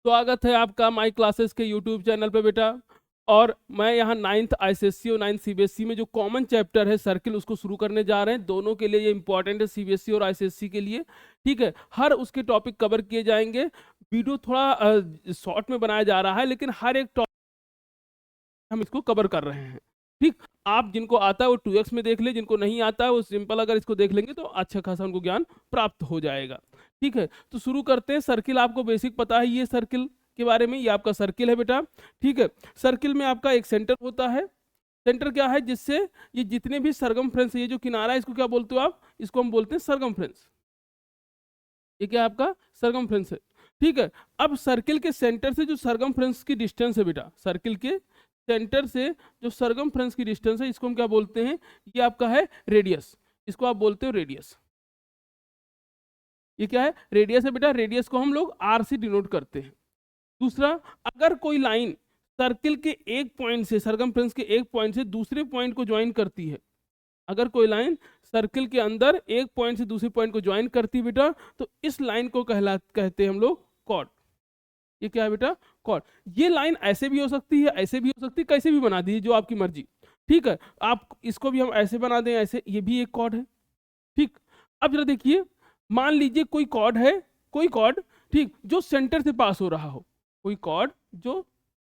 स्वागत है आपका माई क्लासेस के यूट्यूब चैनल पे बेटा। और मैं यहाँ 9th आईसीएससी और 9th सीबीएसई में जो कॉमन चैप्टर है सर्किल उसको शुरू करने जा रहे हैं। दोनों के लिए ये इंपॉर्टेंट है, सीबीएसई और आईसीएससी के लिए। ठीक है, हर उसके टॉपिक कवर किए जाएंगे। वीडियो थोड़ा शॉर्ट में बनाया जा रहा है, लेकिन हर एक टॉपिक हम इसको कवर कर रहे हैं। ठीक, आप जिनको आता है वो 2x में देख ले, जिनको नहीं आता है वो सिंपल अगर इसको देख लेंगे तो अच्छा खासा उनको ज्ञान प्राप्त हो जाएगा। ठीक है, तो शुरू करते हैं। सर्किल आपको बेसिक पता है, ये सर्किल के बारे में, ये आपका सर्किल है बेटा। ठीक है, सर्किल में आपका एक सेंटर होता है। सेंटर क्या है, जिससे ये जितने भी सरगमफ्रेंस, ये जो किनारा है इसको क्या बोलते हो आप, इसको हम बोलते हैं सरगमफ्रेंस। ये क्या है आपका सरगमफ्रेंस है। ठीक है, अब सर्किल के सेंटर से जो सरगमफ्रेंस की डिस्टेंस है बेटा, सर्किल के सेंटर से जो सरगमफ्रेंस की डिस्टेंस है इसको हम क्या बोलते हैं, ये आपका है रेडियस। इसको आप बोलते हो रेडियस। ये क्या है, रेडियस है बेटा। रेडियस को हम लोग आर से डिनोट करते हैं। दूसरा, अगर कोई लाइन सर्किल के एक पॉइंट से, सरकमफ्रेंस के एक पॉइंट से दूसरे पॉइंट को ज्वाइन करती है, अगर कोई लाइन सर्किल के अंदर एक पॉइंट से दूसरे पॉइंट को ज्वाइन करती है बेटा, तो इस लाइन को कहते हैं हम लोग कॉर्ड। ये क्या है बेटा, कॉर्ड। ये लाइन ऐसे भी हो सकती है, ऐसे भी हो सकती है, कैसे भी बना दीजिए, जो आपकी मर्जी। ठीक है, आप इसको भी हम ऐसे बना दें, ऐसे, ये भी एक कॉर्ड है। ठीक, अब जरा देखिए, मान लीजिए कोई कॉर्ड है, कोई कॉर्ड, ठीक, जो सेंटर से पास हो रहा हो, कोई कॉर्ड जो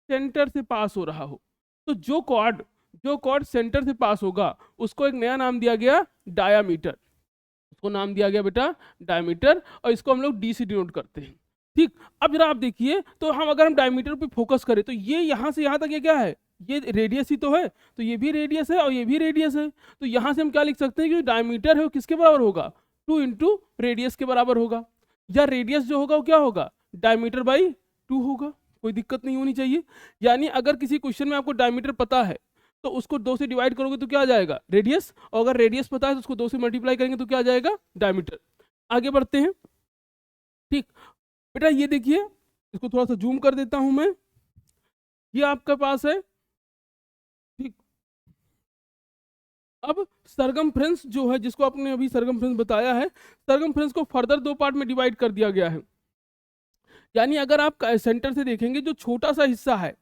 सेंटर से पास हो रहा हो। तो जो कॉर्ड सेंटर से पास होगा उसको एक नया नाम दिया गया, डायामीटर। उसको नाम दिया गया बेटा डायमीटर, और इसको हम लोग डी से डिनोट करते हैं। ठीक, अब जरा आप देखिए, तो अगर हम डायमीटर पे फोकस करें तो ये यहाँ से यहाँ तक ये क्या है, ये रेडियस ही तो है, तो ये भी रेडियस है और ये भी रेडियस है। तो यहाँ से हम क्या लिख सकते हैं कि डायमीटर है वो किसके बराबर होगा, 2 इंटू रेडियस के बराबर होगा। या रेडियस जो होगा वो क्या होगा, डायमीटर बाई 2 होगा। कोई दिक्कत नहीं होनी चाहिए। यानी अगर किसी क्वेश्चन में आपको डायमीटर पता है तो उसको 2 से डिवाइड करोगे तो क्या आ जाएगा, रेडियस। और अगर रेडियस पता है तो उसको 2 से मल्टीप्लाई करेंगे तो क्या आ जाएगा, डायमीटर। आगे बढ़ते हैं। ठीक बेटा, ये देखिए, इसको थोड़ा सा जूम कर देता हूं मैं। ये आपके पास है। ठीक, अब सरगमफ्रेंस जो है, जिसको आपने अभी सरगमफ्रेंस बताया है, सरगमफ्रेंस को फर्दर 2 पार्ट में डिवाइड कर दिया गया है। यानी अगर आप सेंटर से देखेंगे, जो छोटा सा हिस्सा है,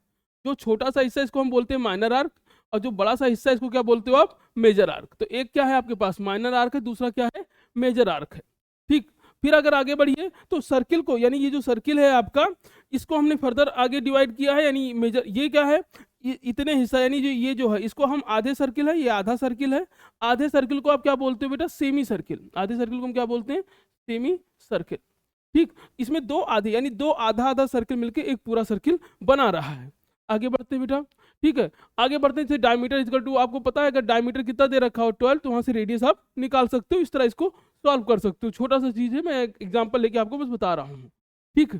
जो छोटा सा हिस्सा इसको हम बोलते हैं माइनर आर्क, और जो बड़ा सा हिस्सा इसको क्या बोलते हो आप, मेजर आर्क। तो एक क्या है आपके पास, माइनर आर्क है, दूसरा क्या है, मेजर आर्क है। ठीक, फिर अगर आगे बढ़िए तो सर्किल को, यानी ये जो सर्किल है आपका, इसको हमने फर्दर आगे डिवाइड किया है। यानी मेजर, ये क्या है, इतने हिस्सा, यानी जो ये जो है इसको हम आधे सर्किल है, ये आधा सर्किल है। आधे सर्किल को आप क्या बोलते हो बेटा, सेमी सर्किल। आधे सर्किल को हम क्या बोलते हैं, सेमी सर्किल। ठीक, इसमें 2 आधे, यानी 2 आधा आधा सर्किल मिलके एक पूरा सर्किल बना रहा है। आगे बढ़ते बेटा। ठीक है, आगे बढ़ते हैं। डायमीटर इक्वल टू, आपको पता है अगर डायमीटर कितना दे रखा हो 12, तो वहां से रेडियस आप निकाल सकते हो। इस तरह इसको सॉल्व कर सकते हो। छोटा सा चीज है, मैं एक एग्जांपल लेके आपको बस बता रहा हूँ। ठीक,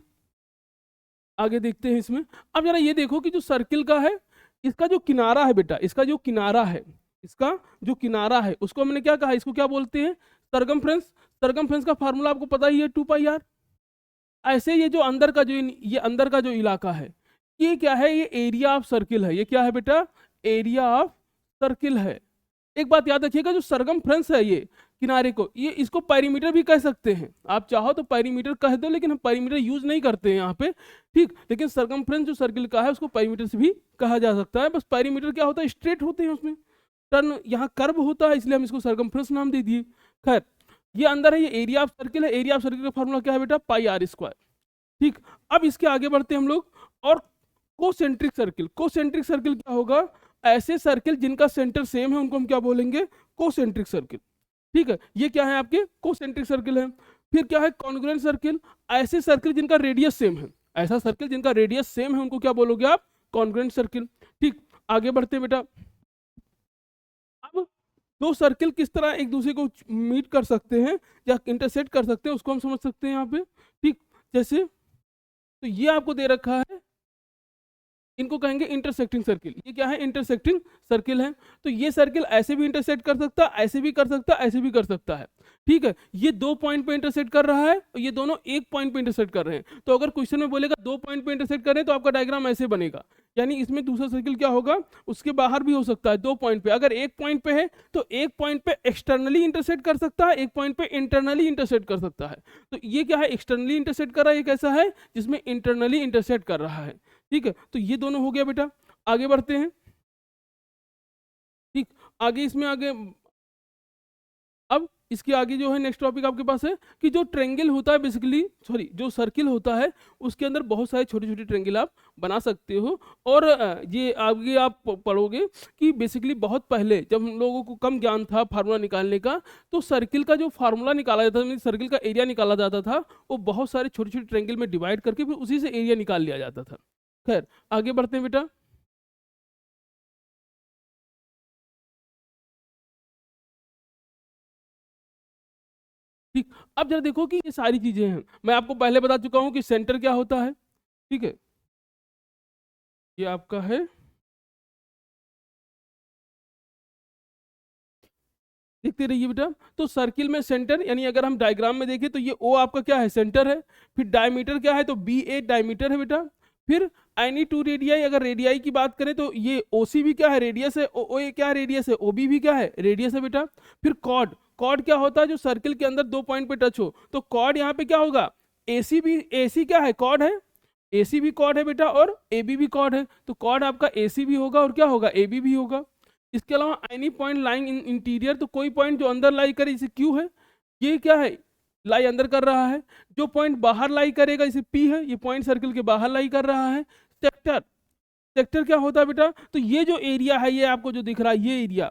आगे देखते हैं इसमें। अब जरा ये देखो कि जो सर्किल का है, इसका जो किनारा है बेटा, इसका जो किनारा है, इसका जो किनारा है उसको हमने क्या कहा, इसको क्या बोलते हैं, सरगमफ्रेंस। सरगमफ्रेंस का फार्मूला आपको पता ही है, 2πr। ऐसे ये जो अंदर का जो, ये अंदर का जो इलाका है, ये क्या है, ये एरिया ऑफ सर्किल है। ये क्या है बेटा, एरिया ऑफ सर्किल है। एक बात याद रखिएगा, जो सरगमफ्रेंस है, ये किनारे को, ये इसको पेरीमीटर भी कह सकते हैं। आप चाहो तो पेरीमीटर कह दो, लेकिन हम पेरीमीटर यूज नहीं करते हैं यहाँ पे। ठीक, लेकिन सरगमफ्रेंस जो सर्किल का है उसको पेरीमीटर से भी कहा जा सकता है। बस पेरीमीटर क्या होता है, स्ट्रेट होते हैं उसमें, टर्न यहाँ कर्व होता है, इसलिए हम इसको सरगमफ्रेंस नाम दे दिए। खैर, ये अंदर है, ये एरिया ऑफ सर्किल है। एरिया ऑफ सर्किल का फॉर्मूला क्या है बेटा, πr²। ठीक, अब इसके आगे बढ़ते हैं हम लोग। और कोसेंट्रिक सर्किल, कोसेंट्रिक सर्किल क्या होगा, ऐसे सर्किल जिनका सेंटर सेम है उनको हम क्या बोलेंगे, कोसेंट्रिक सर्किल। ठीक है, ये क्या है आपके कोसेंट्रिक सर्किल है। फिर क्या है, कॉन्ग्रुएंट सर्किल, ऐसे सर्किल जिनका रेडियस सेम है, ऐसा सर्किल जिनका रेडियस सेम है उनको क्या बोलोगे आप, कॉन्ग्रुएंट सर्किल। ठीक, आगे बढ़ते हैं बेटा। अब 2 सर्किल किस तरह एक दूसरे को मीट कर सकते हैं या इंटरसेक्ट कर सकते हैं, उसको हम समझ सकते हैं यहाँ पे। ठीक, जैसे तो ये आपको दे रखा है, इनको कहेंगे इंटरसेक्टिंग सर्किल। ये क्या है, इंटरसेक्टिंग सर्किल है। तो ये सर्किल ऐसे भी इंटरसेक्ट कर सकता है, ऐसे भी कर सकता है, ऐसे भी कर सकता है। ठीक है, ये 2 पॉइंट पे इंटरसेक्ट कर रहा है और ये दोनों 1 पॉइंट पे इंटरसेक्ट कर रहे हैं। तो अगर क्वेश्चन में बोलेगा 2 पॉइंट पे इंटरसेक्ट कर रहे हैं तो आपका डायग्राम ऐसे बनेगा यानी इसमें दूसरा सर्किल क्या होगा, उसके बाहर भी हो सकता है 2 पॉइंट पे। अगर एक पॉइंट पे है तो एक पॉइंट पे एक्सटर्नली इंटरसेक्ट कर सकता है, एक पॉइंट पे इंटरनली इंटरसेक्ट कर सकता है। तो ये क्या है, एक्सटर्नली इंटरसेक्ट कर रहा है, एक ऐसा है जिसमें इंटरनली इंटरसेक्ट कर रहा है। ठीक है, तो ये दोनों हो गया बेटा। आगे बढ़ते हैं। ठीक, आगे इसमें आगे अब इसके आगे जो है नेक्स्ट टॉपिक आपके पास है कि जो ट्रेंगल होता है बेसिकली, सॉरी जो सर्किल होता है उसके अंदर बहुत सारे छोटे छोटे ट्रेंगल आप बना सकते हो। और ये आगे आप पढ़ोगे कि बेसिकली बहुत पहले जब हम लोगों को कम ज्ञान था फार्मूला निकालने का, तो सर्किल का जो फार्मूला निकाला जाता था, सर्किल का एरिया निकाला जाता था, वो बहुत सारे छोटे छोटे ट्रेंगल में डिवाइड करके फिर उसी से एरिया निकाल लिया जाता था। खैर आगे बढ़ते हैं बेटा। ठीक, अब जरा देखो कि ये सारी चीजें हैं, मैं आपको पहले बता चुका हूं कि सेंटर क्या होता है। ठीक है, ये आपका है, देखते रहिए बेटा। तो सर्किल में सेंटर, यानी अगर हम डायग्राम में देखें तो ये ओ आपका क्या है, सेंटर है। फिर डायमीटर क्या है, तो बी ए डायमीटर है बेटा। फिर एनी टू रेडियाई, अगर रेडियाई की बात करें तो ये ओ सी भी क्या है, रेडियस है। ओ ए क्या है, रेडियस है। ओ बी भी क्या है, रेडियस है बेटा। फिर कॉर्ड, कॉर्ड क्या होता है, जो सर्किल के अंदर 2 पॉइंट पे टच हो, तो कॉर्ड यहाँ पे क्या होगा, ए सी भी, ए सी क्या है, कॉर्ड है। ए सी भी कॉर्ड है बेटा और ए बी भी कॉर्ड है, तो कॉर्ड आपका ए सी भी होगा और क्या होगा, ए बी भी होगा। इसके अलावा any point lying in interior, तो कोई पॉइंट जो अंदर लाई करे इसे क्यू है, ये क्या है, लाई अंदर कर रहा है। जो पॉइंट बाहर लाई करेगा इसे पी है, ये पॉइंट सर्किल के बाहर लाई कर रहा है। सेक्टर, सेक्टर क्या होता है बेटा, तो ये जो एरिया है, ये आपको जो दिख रहा है ये एरिया,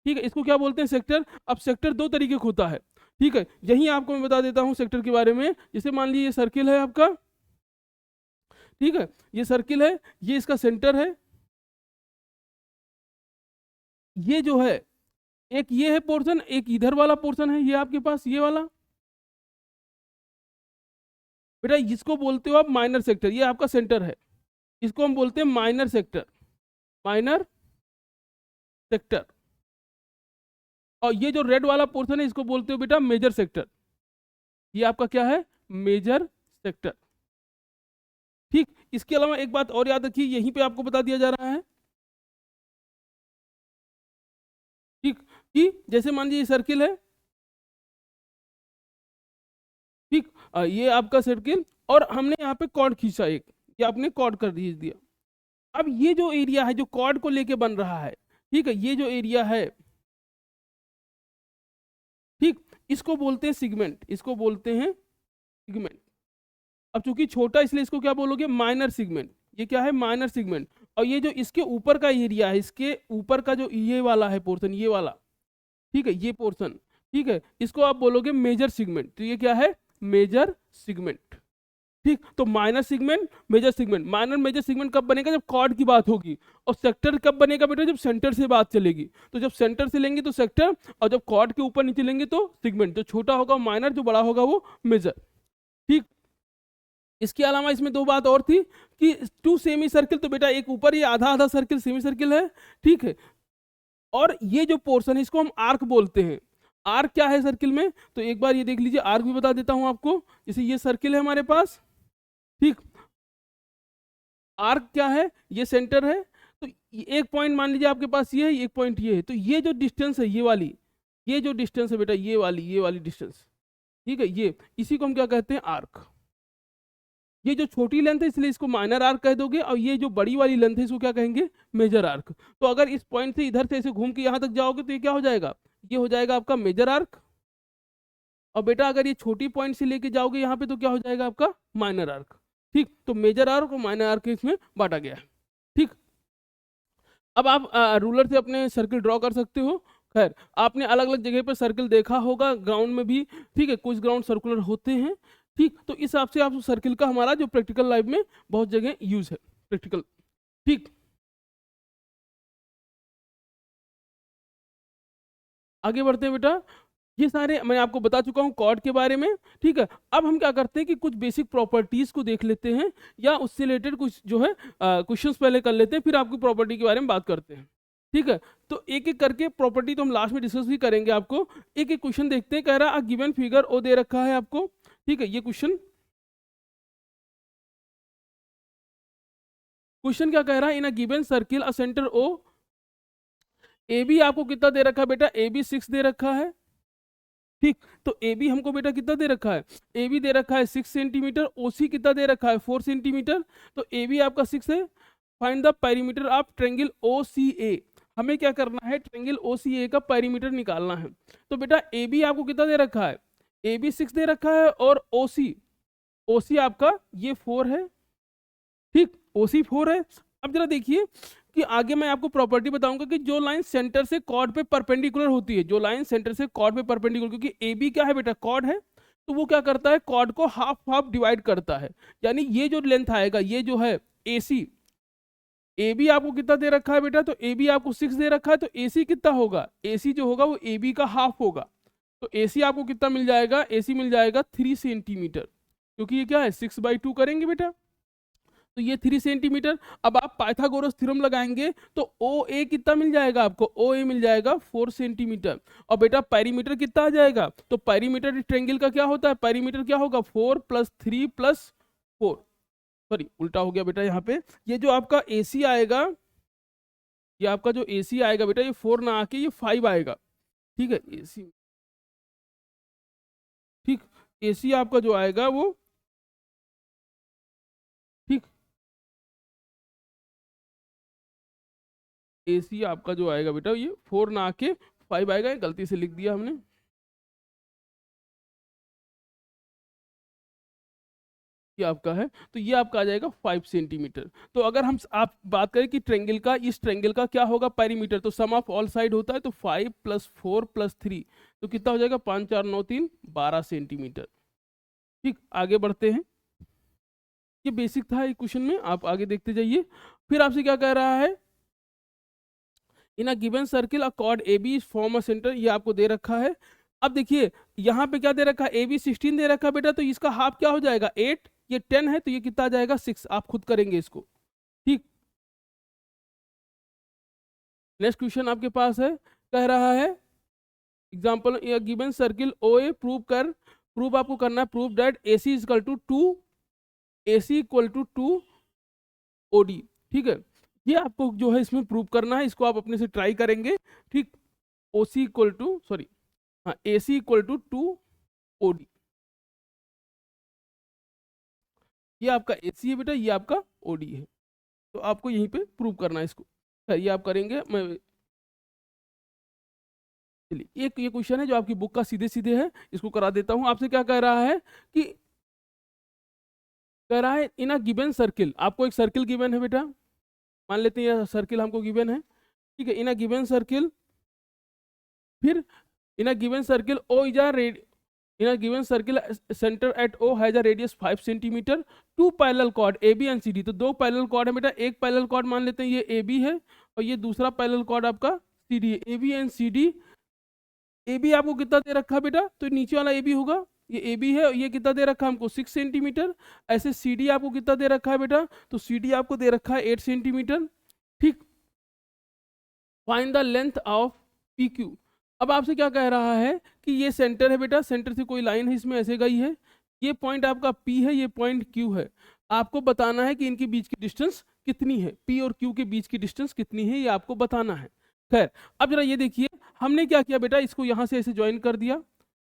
ठीक है, इसको क्या बोलते हैं, सेक्टर। अब सेक्टर दो तरीके का होता है। ठीक है, यही आपको मैं बता देता हूँ सेक्टर के बारे में। जैसे मान लीजिए ये सर्किल है आपका, ठीक है, ये सर्किल है, ये इसका सेंटर है। ये जो है, एक ये है पोर्शन, एक इधर वाला पोर्शन है ये आपके पास, ये वाला बेटा, इसको बोलते हो आप माइनर सेक्टर, ये आपका सेंटर है, इसको हम बोलते हैं माइनर सेक्टर, माइनर सेक्टर। और ये जो रेड वाला पोर्शन है इसको बोलते हो बेटा मेजर सेक्टर, ये आपका क्या है, मेजर सेक्टर। ठीक, इसके अलावा एक बात और याद रखिए, यहीं पे आपको बता दिया जा रहा है, ठीक, कि जैसे मान लीजिए सर्किल है, ठीक, ये आपका सर्किल, और हमने यहाँ पे कॉर्ड खींचा एक, ये आपने कॉर्ड कर दिया। अब ये जो एरिया है जो कॉर्ड को लेके बन रहा है, ठीक है, ये जो एरिया है, ठीक, इसको बोलते हैं सिगमेंट, इसको बोलते हैं सिगमेंट। अब चूंकि छोटा इसलिए इसको क्या बोलोगे, माइनर सिगमेंट, ये क्या है, माइनर सिगमेंट। और ये जो इसके ऊपर का एरिया है, इसके ऊपर का जो ये वाला है पोर्शन, ये वाला, ठीक है, ये पोर्शन, ठीक है, इसको आप बोलोगे मेजर सिगमेंट। तो ये क्या है, मेजर सिगमेंट। ठीक, तो minor segment, major segment. Minor major segment कब बनेगा, जब कॉर्ड की बात होगी। और सेक्टर कब बनेगा बेटा, जब सेंटर से बात चलेगी। तो जब सेंटर से लेंगे तो सेक्टर, और जब कॉर्ड के ऊपर नीचे लेंगे तो सिगमेंट। जो छोटा होगा माइनर, जो बड़ा होगा वो मेजर। ठीक, इसके अलावा इसमें दो बात और थी कि टू सेमी सर्किल, तो बेटा एक ऊपर ये आधा आधा सर्किल सेमी सर्किल है, ठीक है। और ये जो पोर्शन है इसको हम आर्क बोलते हैं। आर्क क्या है सर्किल में, तो एक बार ये देख लीजिए, आर्क भी बता देता हूं आपको। जैसे ये सर्किल है हमारे पास, ठीक, आर्क क्या है, ये सेंटर है। तो एक पॉइंट मान लीजिए आपके पास ये है, एक पॉइंट ये है, तो ये जो डिस्टेंस है, ये वाली, ये जो डिस्टेंस है बेटा, ये वाली डिस्टेंस, ठीक है, ये इसी को हम क्या कहते हैं, आर्क। ये जो छोटी लेंथ है इसलिए इसको माइनर आर्क कह दोगे, और ये जो बड़ी वाली लेंथ है इसको क्या कहेंगे, मेजर आर्क। तो अगर इस पॉइंट से इधर से ऐसे घूम के यहाँ तक जाओगे तो ये क्या हो जाएगा, ये हो जाएगा आपका मेजर आर्क। और बेटा अगर ये छोटी पॉइंट से लेके जाओगे यहाँ पे तो क्या हो जाएगा आपका, माइनर आर्क। ठीक, तो मेजर आर्क और माइनर आर्क इसमें बांटा गया है। ठीक, अब आप रूलर से अपने सर्किल ड्रॉ कर सकते हो। खैर, आपने अलग अलग जगह पर सर्किल देखा होगा, ग्राउंड में भी, ठीक है, कुछ ग्राउंड सर्कुलर होते हैं। ठीक, तो इस हिसाब से आप सर्किल का हमारा जो प्रैक्टिकल लाइफ में बहुत जगह यूज है, प्रैक्टिकल। ठीक, आगे बढ़ते हैं बेटा। ये सारे मैं आपको बता चुका हूँ कॉर्ड के बारे में, ठीक है। अब हम क्या करते हैं कि कुछ बेसिक प्रॉपर्टीज को देख लेते हैं, या उससे रिलेटेड कुछ जो है क्वेश्चंस पहले कर लेते हैं, फिर आपकी प्रॉपर्टी के बारे में बात करते हैं। ठीक है, तो एक एक करके प्रॉपर्टी तो हम लास्ट में डिस्कस भी करेंगे। आपको एक एक क्वेश्चन देखते हैं। कह रहा है गिवन फिगर ओ दे रखा है आपको, ठीक है, ये क्वेश्चन क्वेश्चन क्या कह रहा है, in a given circle a centre O, A B आपको कितना दे रखा है बेटा, ए बी 6 दे रखा है, ठीक। तो ए बी हमको बेटा कितना दे रखा है, ए बी दे रखा है 6 सेंटीमीटर, ओ सी कितना दे रखा है 4 सेंटीमीटर। तो ए बी आपका 6 है, find the perimeter of triangle O C A. हमें क्या करना है, ट्रायंगल ओ सी ए का पेरीमीटर निकालना है। तो बेटा ए बी आपको कितना दे रखा है, ए बी 6 दे रखा है, और ओ सी आपका ये 4 है, ठीक, ओ सी 4 है। अब जरा देखिए कि आगे मैं आपको प्रॉपर्टी बताऊंगा कि जो लाइन सेंटर से कॉर्ड पे परपेंडिकुलर होती है, जो लाइन सेंटर से कॉर्ड पे परपेंडिकुलर, क्योंकि ए बी क्या है बेटा, कॉर्ड है, तो वो क्या करता है, कॉर्ड को हाफ हाफ डिवाइड करता है। यानी ये जो लेंथ आएगा, ये जो है ए सी, ए बी आपको कितना दे रखा है बेटा, तो ए बी आपको 6 दे रखा है, तो ए सी कितना होगा, ए सी जो होगा वो ए बी का हाफ होगा। तो ए सी आपको कितना मिल जाएगा, ए सी मिल जाएगा 3 सेंटीमीटर, क्योंकि ये क्या है 6/2 करेंगे बेटा, तो ये 3 सेंटीमीटर। अब आप पाइथागोरस थ्योरम लगाएंगे तो ओ ए कितना मिल जाएगा आपको, ओ ए मिल जाएगा 4 सेंटीमीटर। और बेटा पेरीमीटर कितना आ जाएगा, तो पेरीमीटर ट्रायंगल का क्या होता है, पेरीमीटर क्या होगा 4 + 3 + 4, सॉरी उल्टा हो गया बेटा यहाँ पे। ये जो आपका ए सी आएगा, ये आपका जो ए सी आएगा बेटा, ये 4 ना आके ये 5 आएगा, ठीक है, ए सी, ठीक, ए सी आपका जो आएगा वो, ठीक, ए सी आपका जो आएगा बेटा ये 4 ना आके 5 आएगा, गलती से लिख दिया हमने, ये आपका है, तो ये आपका आ जाएगा 5 सेंटीमीटर। तो अगर हम आप बात करें कि ट्रायंगल का, इस ट्रायंगल का क्या होगा पेरीमीटर, तो सम ऑफ ऑल साइड होता है, तो 5 + 4 + 3, तो कितना हो जाएगा 5 4 9 3 12 सेंटीमीटर। ठीक, आगे बढ़ते हैं, ये बेसिक था एक क्वेश्चन में, आप आगे देखते जाइए। फिर आपसे क्या कह रहा है, in a given circle a chord A B form a centre, ये आपको दे रखा है। अब देखिए यहाँ पे क्या दे रखा है, ए बी 16 दे रखा है बेटा, तो इसका हाफ क्या हो जाएगा 8, ये 10 है, तो ये कितना आ जाएगा 6, आप खुद करेंगे इसको, ठीक। नेक्स्ट क्वेश्चन आपके पास है, कह रहा है example given circle O A prove आपको करना है, prove that A C equal to 2, A C equal to 2 O D, ठीक है। ये आपको जो है इसमें प्रूव करना है, इसको आप अपने से ट्राई करेंगे, ठीक। ओ सी इक्वल टू, सॉरी, हाँ, ए C equal to 2 O D, ये आपका ए सी है बेटा, ये आपका ओ डी है, तो आपको यहीं पे प्रूव करना है इसको, ये आप करेंगे। मैं चलिए एक ये क्वेश्चन है जो आपकी बुक का सीधे सीधे है, इसको करा देता हूँ। आपसे क्या कह रहा है कि, कह रहा है इन अ गिवन सर्किल, आपको एक सर्किल गिवन है बेटा, मान लेते हैं ये सर्किल हमको गिवन है, ठीक है। इन अ गिवन सर्किल, फिर in a given circle O is a red, in a given circle centre at O has a radius 5 centimetre, two parallel chord A B and C D, तो दो parallel cord है बेटा, एक parallel cord मान लेते हैं ये A B है, और ये दूसरा पैरेलल कॉर्ड आपका सी डी है, A B and C D. A B आपको कितना दे रखा है बेटा, तो नीचे वाला ए बी होगा, ये ए बी है, ये कितना दे रखा है हमको 6 सेंटीमीटर। ऐसे सी डी आपको कितना दे रखा है बेटा, तो सी डी आपको दे रखा है 8 सेंटीमीटर, ठीक। Find the length of P Q. अब आपसे क्या कह रहा है कि ये सेंटर है बेटा, सेंटर से कोई लाइन है इसमें ऐसे गई है, ये पॉइंट आपका पी है, ये पॉइंट क्यू है, आपको बताना है कि इनके बीच की डिस्टेंस कितनी है, पी और क्यू के बीच की डिस्टेंस कितनी है, ये आपको बताना है। खैर अब जरा ये देखिए, हमने क्या किया बेटा, इसको यहाँ से ऐसे ज्वाइन कर दिया,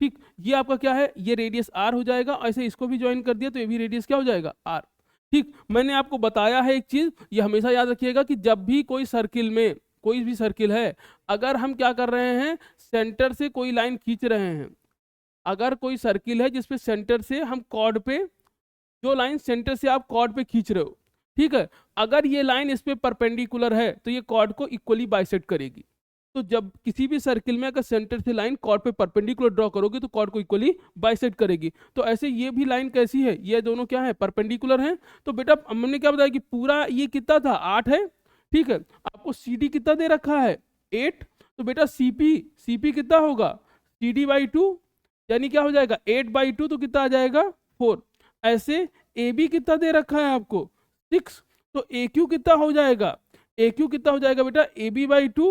ठीक। ये आपका क्या है, ये रेडियस आर हो जाएगा, ऐसे इसको भी ज्वाइन कर दिया तो ये भी रेडियस क्या हो जाएगा आर, ठीक। मैंने आपको बताया है एक चीज, ये हमेशा याद रखिएगा कि जब भी कोई सर्किल में, कोई भी सर्किल है, अगर हम क्या कर रहे हैं, सेंटर से कोई लाइन खींच रहे हैं, अगर कोई सर्किल है जिसपे सेंटर से हम कॉर्ड पे, जो लाइन सेंटर से आप कॉर्ड पे खींच रहे हो, ठीक है, अगर ये लाइन इस पे परपेंडिकुलर है तो ये कॉर्ड को इक्वली बाइसेक्ट करेगी। तो जब किसी भी सर्किल में अगर सेंटर से लाइन कॉर्ड पे परपेंडिकुलर ड्रॉ करोगे तो कॉर्ड को इक्वली बाइसेक्ट करेगी। तो ऐसे ये भी लाइन कैसी है, ये दोनों क्या है, परपेंडिकुलर हैं। तो बेटा हमने क्या बताया कि पूरा ये कितना था 8 है, ठीक है। आपको सी डी कितना दे रखा है 8, तो बेटा सी पी कितना होगा सी डी बाई 2, यानी क्या हो जाएगा 8/2, तो कितना आ जाएगा 4। ऐसे ए बी कितना दे रखा है आपको 6, तो ए क्यू कितना हो जाएगा, ए क्यू कितना हो जाएगा बेटा ए बी बाई 2,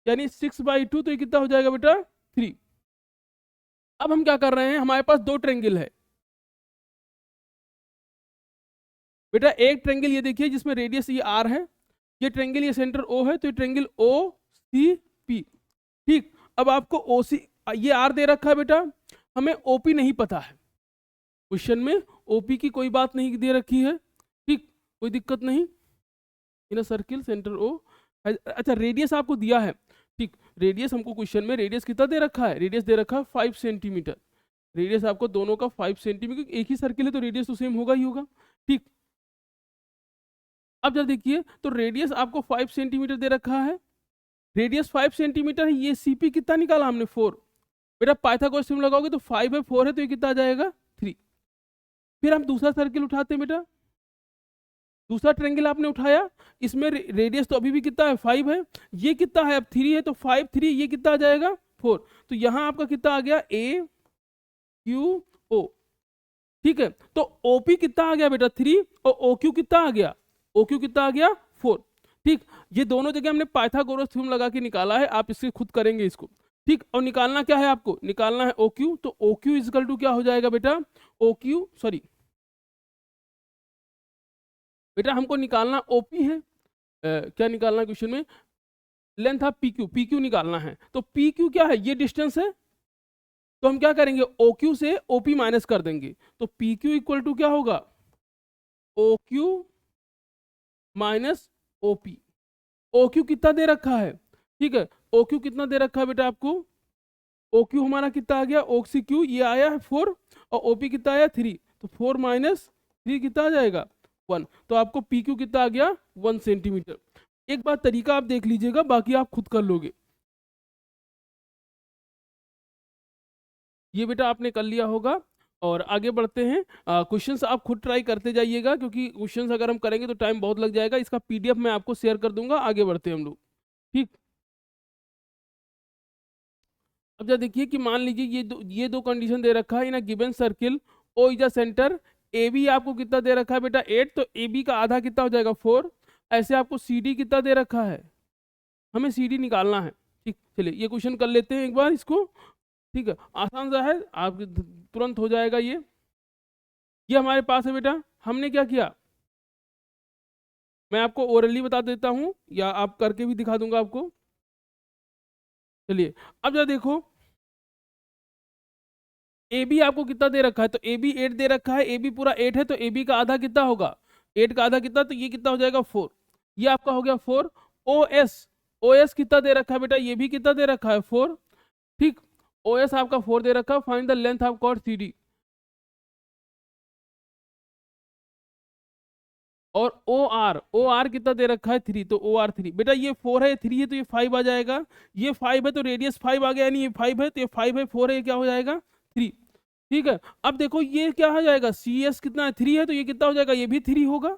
यानी 6/2, तो ये कितना हो जाएगा बेटा 3। अब हम क्या कर रहे हैं, हमारे पास दो ट्रायंगल है, बेटा एक ट्रेंगल ये देखिए जिसमें रेडियस ये आर है, ये ट्रेंगल ये सेंटर ओ है, तो ये ट्रेंगल ओ सी पी। ठीक, अब आपको ओ सी ये आर दे रखा है बेटा, हमें ओपी नहीं पता है, क्वेश्चन में ओपी की कोई बात नहीं दे रखी है। ठीक, कोई दिक्कत नहीं। इन सर्किल सेंटर ओ, अच्छा रेडियस आपको दिया है। ठीक, रेडियस हमको क्वेश्चन में रेडियस कितना दे रखा है, रेडियस दे रखा है 5 सेंटीमीटर। रेडियस आपको दोनों का 5 सेंटीमीटर, एक ही सर्किल है तो रेडियस तो सेम होगा ही होगा। ठीक, अब जब देखिए तो रेडियस आपको 5 सेंटीमीटर दे रखा है, रेडियस 5 सेंटीमीटर है, ये सीपी कितना निकाला हमने 4। बेटा पाइथागोरस थ्योरम लगाओगे तो 5 है 4 है तो ये कितना आ जाएगा 3। फिर हम दूसरा सर्किल उठाते हैं बेटा, दूसरा ट्रेंगल आपने उठाया, इसमें रेडियस तो अभी भी कितना है 5 है, ये कितना है अब 3 है, तो 5 3 ये कितना आ जाएगा 4। तो यहां आपका कितना आ गया ए क्यू ओ। ठीक है, तो ओपी कितना आ गया बेटा 3 और ओ क्यू कितना आ गया, ओ क्यू कितना आ गया 4। ठीक, ये दोनों जगह हमने पाइथागोरस थ्योरम लगा के निकाला है, आप इससे खुद करेंगे इसको। ठीक, और निकालना क्या है आपको, निकालना है ओ क्यू, तो ओ क्यू इजकल टू क्या हो जाएगा बेटा, ओ क्यू सॉरी बेटा हमको निकालना ओपी है, क्या निकालना है क्वेश्चन में, length of P Q, P Q निकालना है। तो पी क्यू क्या है, ये डिस्टेंस है, तो हम क्या करेंगे ओ क्यू से ओपी माइनस कर देंगे, तो पी क्यू इक्वल टू क्या होगा O Q minus OP. O Q कितना दे रखा है, ठीक है, ओ क्यू कितना दे रखा है बेटा आपको, ओ क्यू हमारा कितना आ गया, ओ सी क्यू ये आया है 4 और ओपी कितना आया 3, तो 4 माइनस 3 कितना आ जाएगा 1, तो आपको पी क्यू कितना आ गया 1 सेंटीमीटर। एक बार तरीका आप देख लीजिएगा, बाकी आप खुद कर लोगे। ये बेटा आपने कर लिया होगा, और आगे बढ़ते हैं। क्वेश्चंस आप खुद ट्राई करते जाइएगा, क्योंकि क्वेश्चंस अगर हम करेंगे तो टाइम बहुत लग जाएगा। इसका पीडीएफ मैं आपको शेयर कर दूंगा, आगे बढ़ते हैं हम लोग। ठीक, अब जरा देखिए कि मान लीजिए ये दो कंडीशन दे रखा है in a given circle, O is a centre, A B आपको कितना दे रखा है बेटा 8, तो ए बी का आधा कितना हो जाएगा 4। ऐसे आपको सी डी कितना दे रखा है, हमें सी डी निकालना है। ठीक, चलिए ये क्वेश्चन कर लेते हैं एक बार इसको। ठीक है, आसान सा है, आप तुरंत हो जाएगा ये हमारे पास है बेटा। हमने क्या किया, मैं आपको ओरली बता देता हूं या आप करके भी दिखा दूंगा आपको। चलिए अब जरा देखो, ए बी आपको कितना दे रखा है, तो ए बी 8 दे रखा है, ए बी पूरा 8 है, तो ए बी का आधा कितना होगा, 8 का आधा कितना, तो ये कितना हो जाएगा 4, ये आपका हो गया 4। ओ एस, ओ एस कितना दे रखा है बेटा, ये भी कितना दे रखा है 4। ठीक, ओ एस आपका 4 दे रखा है, find the length of chord C D. और ओ आर कितना दे रखा है 3, तो ओ आर 3, बेटा ये 4 है 3 है तो ये 5 आ जाएगा, ये 5 है तो रेडियस 5 आ गया, यानी ये 5 है तो ये 5 है 4 है, ये क्या हो जाएगा 3। ठीक है, अब देखो ये क्या हो जाएगा, सी एस कितना है 3 है, तो ये कितना हो जाएगा, ये भी 3 होगा,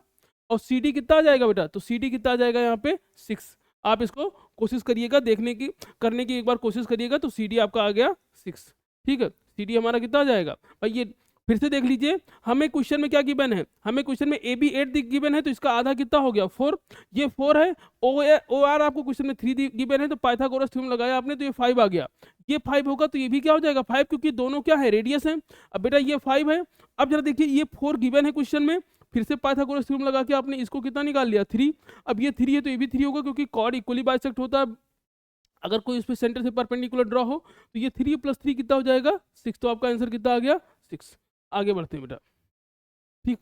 और सी डी कितना आ जाएगा बेटा, तो सी डी कितना आ जाएगा यहाँ पे 6। आप इसको कोशिश करिएगा देखने की, करने की एक बार कोशिश करिएगा, तो सी डी आपका आ गया 6। ठीक है, सी डी हमारा कितना आ जाएगा भाई, ये फिर से देख लीजिए, हमें क्वेश्चन में क्या गिवन है, हमें क्वेश्चन में ए बी 8 गिवन है, तो इसका आधा कितना हो गया 4, ये 4 है। ओ आर आपको क्वेश्चन में 3 गिवन है, तो पाइथागोरस थ्योरम लगाया आपने, तो ये 5 आ गया, ये 5 होगा तो ये भी क्या हो जाएगा 5, क्योंकि दोनों क्या है रेडियस है। अब बेटा ये 5 है, अब जरा देखिए ये 4 गिवन है क्वेश्चन में, फिर से पाइथागोरस थ्योरम लगा के आपने इसको कितना निकाल लिया 3। अब ये 3 है तो ये भी 3 होगा, क्योंकि कॉर्ड इक्वली बाइसेक्ट होता है, अगर कोई इस पे सेंटर से परपेंडिकुलर ड्रॉ हो, तो ये 3 प्लस 3 कितना हो जाएगा 6, तो आपका आंसर कितना आ गया 6। आगे बढ़ते हैं बेटा। ठीक,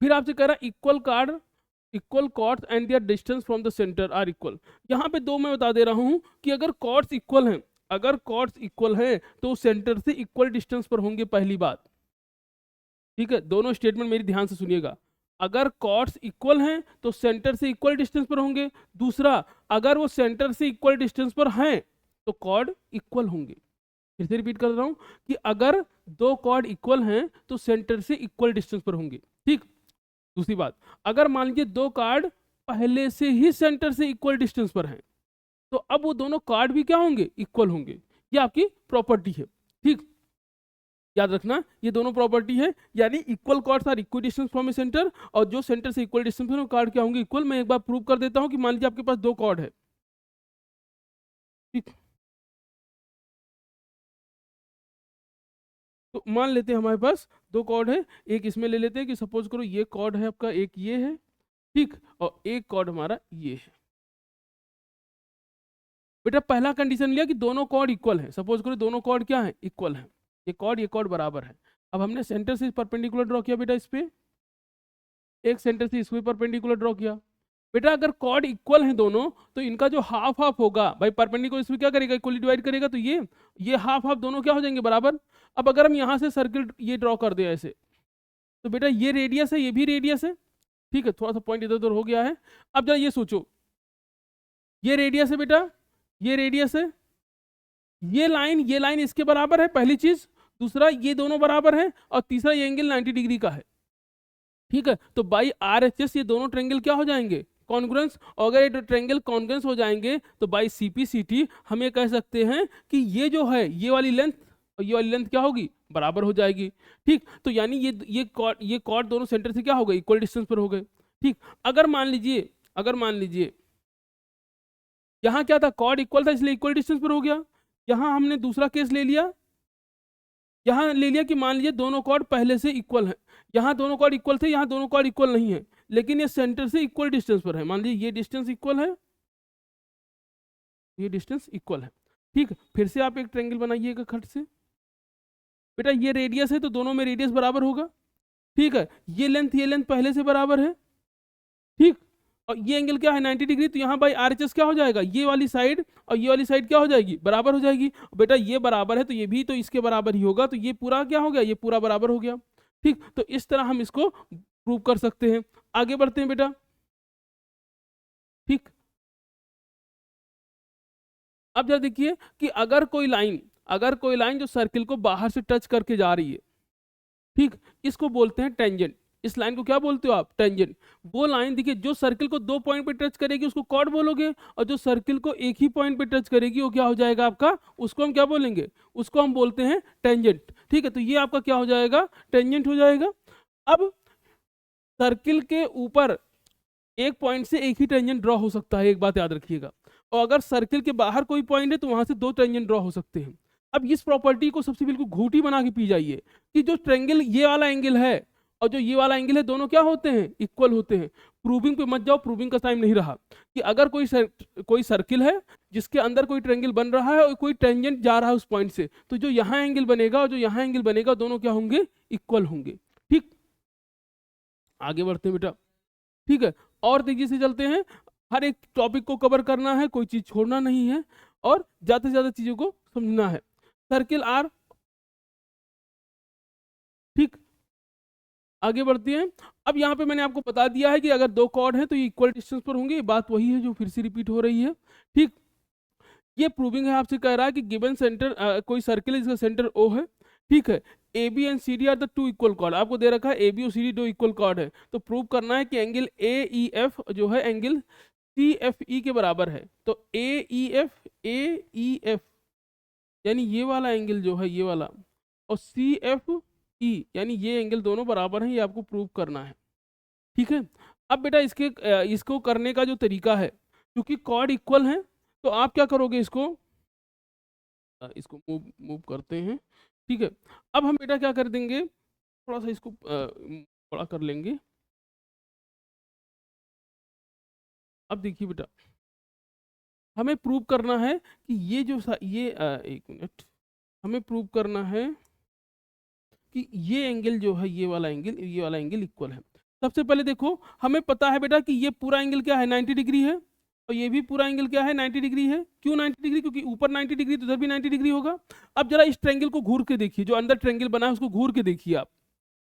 फिर आपसे कह रहा है equal chords and their distance from the centre are equal. यहाँ पे दो मैं बता दे रहा हूँ कि अगर कॉर्ड्स इक्वल हैं, अगर कॉर्ड्स इक्वल हैं तो सेंटर से इक्वल डिस्टेंस पर होंगे, पहली बात। ठीक है, दोनों स्टेटमेंट मेरी ध्यान से सुनिएगा, अगर कॉर्ड्स इक्वल हैं तो सेंटर से इक्वल डिस्टेंस पर होंगे। दूसरा, अगर वो सेंटर से इक्वल डिस्टेंस पर हैं तो कॉर्ड इक्वल होंगे। फिर से रिपीट कर रहा हूं कि अगर दो कॉर्ड इक्वल हैं तो सेंटर से इक्वल डिस्टेंस पर होंगे। ठीक, दूसरी बात, अगर मान लीजिए दो कार्ड पहले से ही सेंटर से इक्वल डिस्टेंस पर हैं, तो अब वो दोनों कार्ड भी क्या होंगे इक्वल होंगे, ये आपकी प्रॉपर्टी है। ठीक, याद रखना ये दोनों प्रॉपर्टी है, यानी equal chords are equal distance from a centre, और जो सेंटर से इक्वल डिस्टेंस पर कार्ड क्या होंगे इक्वल। मैं एक बार प्रूव कर देता हूं कि मान लीजिए आपके पास दो कॉर्ड है। ठीक, तो मान लेते हैं हमारे पास दो कॉर्ड है, एक इसमें ले लेते हैं कि सपोज करो ये कॉर्ड है आपका, एक ये है, ठीक, और एक कॉर्ड हमारा ये है। बेटा पहला कंडीशन लिया कि दोनों कॉर्ड इक्वल है, सपोज करो दोनों कॉर्ड क्या है, इक्वल है, ये कॉर्ड बराबर है। अब हमने सेंटर से परपेंडिकुलर ड्रॉ किया बेटा, इस पे एक सेंटर से इसमें परपेंडिकुलर ड्रॉ किया। बेटा अगर कॉर्ड इक्वल हैं दोनों तो इनका जो हाफ हाफ होगा भाई, परपेंडिकुलर इसमें क्या करेगा, इक्वली डिवाइड करेगा, तो ये हाफ हाफ दोनों क्या हो जाएंगे, बराबर। अब अगर हम यहाँ से सर्किल ये ड्रॉ कर दें ऐसे, तो बेटा ये रेडियस है, ये भी रेडियस है, ठीक है, थोड़ा सा पॉइंट इधर उधर हो गया है। अब जरा ये सोचो, ये रेडियस है बेटा, ये रेडियस है, ये लाइन इसके बराबर है, पहली चीज। दूसरा ये दोनों बराबर है, और तीसरा ये एंगल 90 डिग्री का है, ठीक है। तो बाई RHS ये दोनों ट्रेंगल क्या हो जाएंगे, कॉन्ग्रुएंस। अगर ये ट्रेंगल कॉन्ग्रुएंस हो जाएंगे तो बाई CP/CT हम ये कह सकते हैं कि ये जो है ये वाली लेंथ और ये वाली लेंथ क्या होगी, बराबर हो जाएगी, ठीक। तो यानी ये कॉर्ड दोनों सेंटर से क्या हो गए, इक्वल डिस्टेंस पर हो गए, ठीक। अगर मान लीजिए यहाँ क्या था, कॉर्ड इक्वल था इसलिए इक्वल डिस्टेंस पर हो गया। यहाँ हमने दूसरा केस ले लिया, यहाँ ले लिया कि मान लीजिए दोनों कॉर्ड पहले से इक्वल हैं, यहाँ दोनों कॉर्ड इक्वल थे, यहाँ दोनों कॉर्ड इक्वल नहीं है, लेकिन ये सेंटर से इक्वल डिस्टेंस पर है। मान लीजिए ये डिस्टेंस इक्वल है, ये डिस्टेंस इक्वल है, ठीक। फिर से आप एक ट्रायंगल बनाइएगा खट से। बेटा ये रेडियस है तो दोनों में रेडियस बराबर होगा, ठीक है। ये लेंथ पहले से बराबर है, ठीक। और ये एंगल क्या है, 90 डिग्री। तो यहाँ बाई RHS क्या हो जाएगा, ये वाली साइड और ये वाली साइड क्या हो जाएगी, बराबर हो जाएगी। बेटा ये बराबर है तो ये भी तो इसके बराबर ही होगा, तो ये पूरा क्या हो गया, ये पूरा बराबर हो गया, ठीक। तो इस तरह हम इसको प्रूव कर सकते हैं। आगे बढ़ते हैं बेटा, ठीक। अब जरा देखिए कि अगर कोई लाइन जो सर्किल को बाहर से टच करके जा रही है, ठीक, इसको बोलते हैं टेंजेंट। इस लाइन को क्या बोलते हो आप, टेंजेंट। वो लाइन देखिए जो सर्किल को 2 पॉइंट पे टच करेगी उसको कॉर्ड बोलोगे, और जो सर्किल को एक ही पॉइंट पे टच करेगी वो क्या हो जाएगा आपका, उसको हम क्या बोलेंगे, उसको हम बोलते हैं टेंजेंट, ठीक है। तो ये आपका क्या हो जाएगा, टेंजेंट हो जाएगा। अब सर्किल के ऊपर एक पॉइंट से एक ही टेंजेंट ड्रॉ हो सकता है, एक बात याद रखिएगा। और अगर सर्किल के बाहर कोई पॉइंट है तो वहां से 2 टेंजेंट ड्रॉ हो सकते हैं। अब इस प्रॉपर्टी को सबसे बिल्कुल घूटी बना के पी जाइए कि जो ट्रेंगल ये वाला एंगल है और जो ये वाला एंगल है दोनों क्या होते हैं, इक्वल होते हैं। प्रूविंग पे मत जाओ, प्रूविंग का टाइम नहीं रहा। कि अगर कोई सर्किल है जिसके अंदर कोई ट्रेंगल बन रहा है और कोई टेंजेंट जा रहा है उस पॉइंट से, तो जो यहाँ एंगल बनेगा और जो यहाँ एंगल बनेगा दोनों क्या होंगे, इक्वल होंगे, ठीक। आगे बढ़ते हैं बेटा, ठीक है। और तेजी से चलते हैं, हर एक टॉपिक को कवर करना है, कोई चीज छोड़ना नहीं है, और ज्यादा से ज्यादा चीजों को समझना है। सर्किल R, ठीक। आगे बढ़ते हैं। अब यहाँ पे मैंने आपको बता दिया है कि अगर दो कॉर्ड हैं तो ये इक्वल डिस्टेंस पर होंगे, ये बात वही है जो फिर से रिपीट हो रही है, ठीक। ये प्रूविंग है, आपसे कह रहा है कि गिवन सेंटर कोई सर्किल है जिसका सेंटर O है, ठीक है। AB and CD are the 2 equal chord, आपको दे रखा है AB और CD 2 इक्वल कॉर्ड है, तो प्रूव करना है कि एंगल AEF जो है एंगल CFE के बराबर है। तो AEF यानी ये वाला एंगल जो है ये वाला, और CFE यानी ये एंगल दोनों बराबर हैं, ये आपको प्रूव करना है, ठीक है। अब बेटा इसको करने का जो तरीका है, क्योंकि कॉर्ड इक्वल हैं तो आप क्या करोगे, इसको मूव करते हैं, ठीक है। अब हम बेटा क्या कर देंगे, थोड़ा सा इसको बड़ा कर लेंगे। अब देखिए बेटा, हमें प्रूव करना है कि ये जो एक मिनट, हमें प्रूव करना है कि ये एंगल जो है ये वाला एंगल इक्वल है। सबसे पहले देखो, हमें पता है बेटा कि ये पूरा एंगल क्या है, 90 डिग्री है, और ये भी पूरा एंगल क्या है, 90 डिग्री है। क्यों 90 डिग्री, क्योंकि ऊपर 90 डिग्री तो इधर भी 90 डिग्री होगा। अब जरा इस ट्रायंगल को घूर के देखिए, जो अंदर ट्रायंगल बना है उसको घूर के देखिए आप।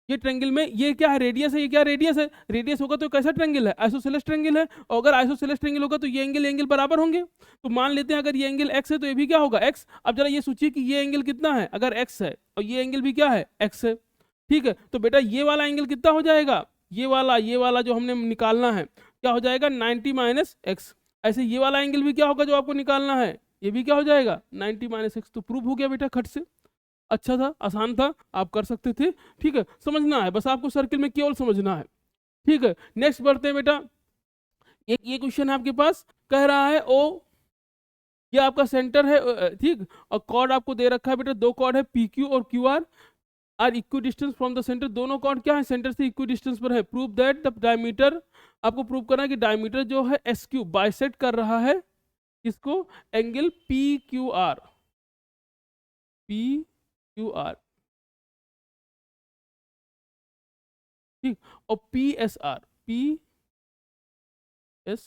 ये ट्रायंगल में ये क्या है, रेडियस है, ये क्या रेडियस है, रेडियस होगा तो कैसा ट्रायंगल है, आइसोसेलेस ट्रायंगल है। और अगर आइसोसेलेस ट्रायंगल होगा तो ये एंगल बराबर होंगे। तो मान लेते हैं अगर ये एंगल x है तो ये भी क्या होगा, x। अब जरा ये सोचिए कि ये एंगल कितना है, अगर x है और ये एंगल भी क्या है, x है, ठीक है। तो बेटा ये वाला एंगल कितना हो जाएगा, ये वाला जो हमने निकालना है क्या हो जाएगा, 90 माइनस एक्स। ऐसे ये वाला एंगल भी क्या होगा जो आपको निकालना है, ये भी क्या हो जाएगा, 90 माइनस एक्स। तो प्रूफ हो गया बेटा खट से। अच्छा था, आसान था, आप कर सकते थे, ठीक है। समझना है बस आपको, सर्किल में केवल समझना है, ठीक है। नेक्स्ट बढ़ते हैं बेटा, एक ये क्वेश्चन है आपके पास, कह रहा है ओ ये आपका सेंटर है, ठीक। और कॉर्ड आपको दे रखा है बेटा, दो कॉर्ड है PQ और QR। Are equidistant from the centre, दोनों कॉर्ड क्या है, सेंटर से इक्वी डिस्टेंस पर है। प्रूव दैट द डायमीटर, आपको प्रूव करना है कि डायमीटर जो है एस क्यू बाइसेक्ट कर रहा है किसको, angle P Q R, P Q R, ठीक, और P S R, P S,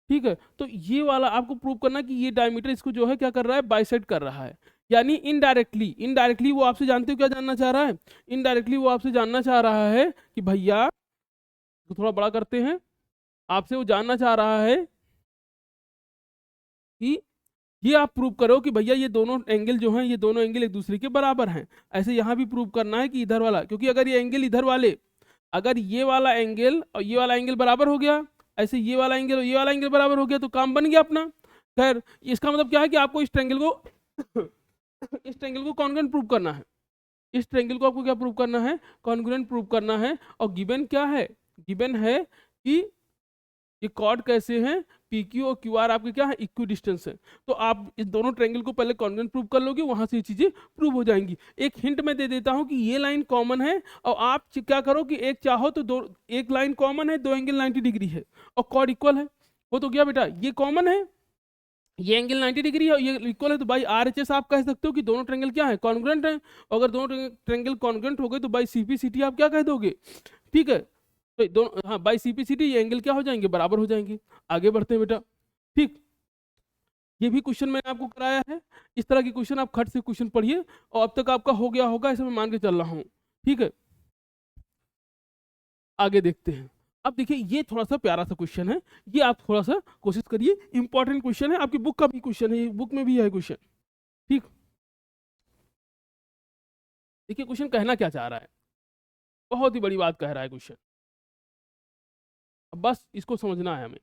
ठीक है। तो ये वाला आपको प्रूव करना कि ये डायमीटर इसको जो है क्या कर रहा है, बाइसेक्ट कर रहा है। यानी इनडायरेक्टली, इनडायरेक्टली वो आपसे जानते हो क्या जानना चाह रहा है, इनडायरेक्टली वो आपसे जानना चाह रहा है कि भैया, तो थोड़ा बड़ा करते हैं, आपसे वो जानना चाह रहा है कि ये आप प्रूव करो कि भैया ये दोनों एंगल जो हैं, ये दोनों एंगल एक दूसरे के बराबर हैं। ऐसे यहाँ भी प्रूव करना है कि इधर वाला, क्योंकि अगर ये एंगल इधर वाले, अगर ये वाला एंगल और ये वाला एंगल बराबर हो गया, ऐसे ये वाला एंगल और ये वाला एंगल बराबर हो गया, तो काम बन गया अपना। खैर, इसका मतलब क्या है कि आपको इस ट्रायंगल को इस ट्रायंगल को कॉन्ग्रुएंट प्रूव करना है। इस ट्रायंगल को आपको क्या प्रूव करना है, कॉन्ग्रुएंट प्रूव करना है। और गिवन क्या है, गिवन है कि ये कॉर्ड कैसे हैं, पी क्यू और क्यू आर आपके क्या है, इक्वी डिस्टेंस है। तो आप इस दोनों ट्रायंगल को पहले कॉन्ग्रुएंट प्रूव कर लोगे, वहां से ये चीजें प्रूव हो जाएंगी। एक हिंट मैं दे देता हूं कि ये लाइन कॉमन है, और आप क्या करो कि एक चाहो तो दो, एक लाइन कॉमन है, दो एंगल 90 डिग्री है और कॉर्ड इक्वल है, वो तो क्या बेटा, ये कॉमन है, ये एंगल 90 डिग्री है और ये इक्वल है, तो भाई आरएचएस आप कह सकते हो कि दोनों ट्रायंगल क्या है, कॉन्ग्रुएंट है। अगर दोनों ट्रायंगल कॉन्ग्रुएंट हो गए तो भाई सीपीसीटी आप क्या कह दोगे, ठीक है। तो दोनों, हाँ, बाई सीपीसीटी ये एंगल क्या हो जाएंगे, बराबर हो जाएंगे। आगे बढ़ते हैं बेटा, ठीक। ये भी क्वेश्चन मैंने आपको कराया है, इस तरह के क्वेश्चन आप खट से क्वेश्चन पढ़िए, और अब तक आपका हो गया होगा ऐसे मैं मान के चल रहा हूँ, ठीक है। आगे देखते हैं। अब देखिए ये थोड़ा सा प्यारा सा क्वेश्चन है, ये आप थोड़ा सा कोशिश करिए, इंपॉर्टेंट क्वेश्चन है, आपकी बुक का भी क्वेश्चन है, बुक में भी है क्वेश्चन, ठीक। देखिए क्वेश्चन कहना क्या चाह रहा है, बहुत ही बड़ी बात कह रहा है क्वेश्चन, अब बस इसको समझना है हमें।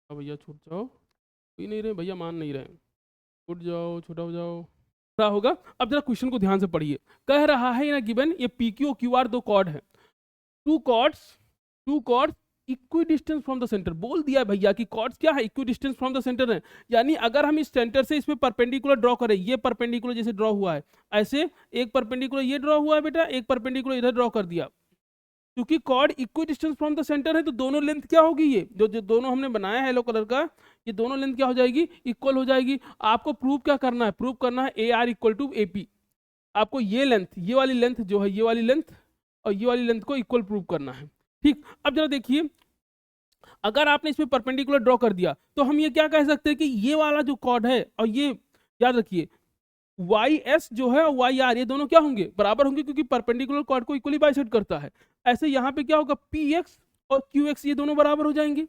अब भैया छूट जाओ, कोई नहीं रहे भैया, मान नहीं रहे, छूट जाओ, छोटा हो जाओ, क्या होगा। अब जरा क्वेश्चन को ध्यान से पढ़िए, कह रहा है ना गिवन, ये पी क्यू क्यू आर दो कॉर्ड है, two chords equidistant from the centre, बोल दिया भैया कि कॉर्ड्स क्या है, equidistant from the centre है। यानी अगर हम इस सेंटर से इसमें परपेंडिकुलर ड्रॉ करें, ये परपेंडिकुलर जैसे ड्रॉ हुआ है, ऐसे एक परपेंडिकुलर ये ड्रॉ हुआ है बेटा, एक परपेंडिकुलर इधर ड्रॉ कर दिया, क्योंकि chord equidistant from the centre है, तो दोनों लेंथ क्या होगी, ये जो जो दोनों हमने बनाया है येलो कलर का, ये दोनों लेंथ क्या हो जाएगी, इक्वल हो जाएगी। आपको प्रूव क्या करना है, प्रूव करना है A R equal to A P. आपको ये लेंथ, ये वाली लेंथ जो है, ये वाली लेंथ और ये वाली लेंथ को इक्वल प्रूव करना है, ठीक। अब जरा देखिए, अगर आपने इसमें परपेंडिकुलर ड्रॉ कर दिया, तो हम ये क्या कह सकते हैं कि ये वाला जो कॉर्ड है, और ये याद रखिए वाई एस जो है और वाई आर, ये दोनों क्या होंगे, बराबर होंगे, क्योंकि परपेंडिकुलर कॉर्ड को इक्वली बाइसेक्ट करता है। ऐसे यहाँ पे क्या होगा, पी एक्स और क्यू एक्स ये दोनों बराबर हो जाएंगे,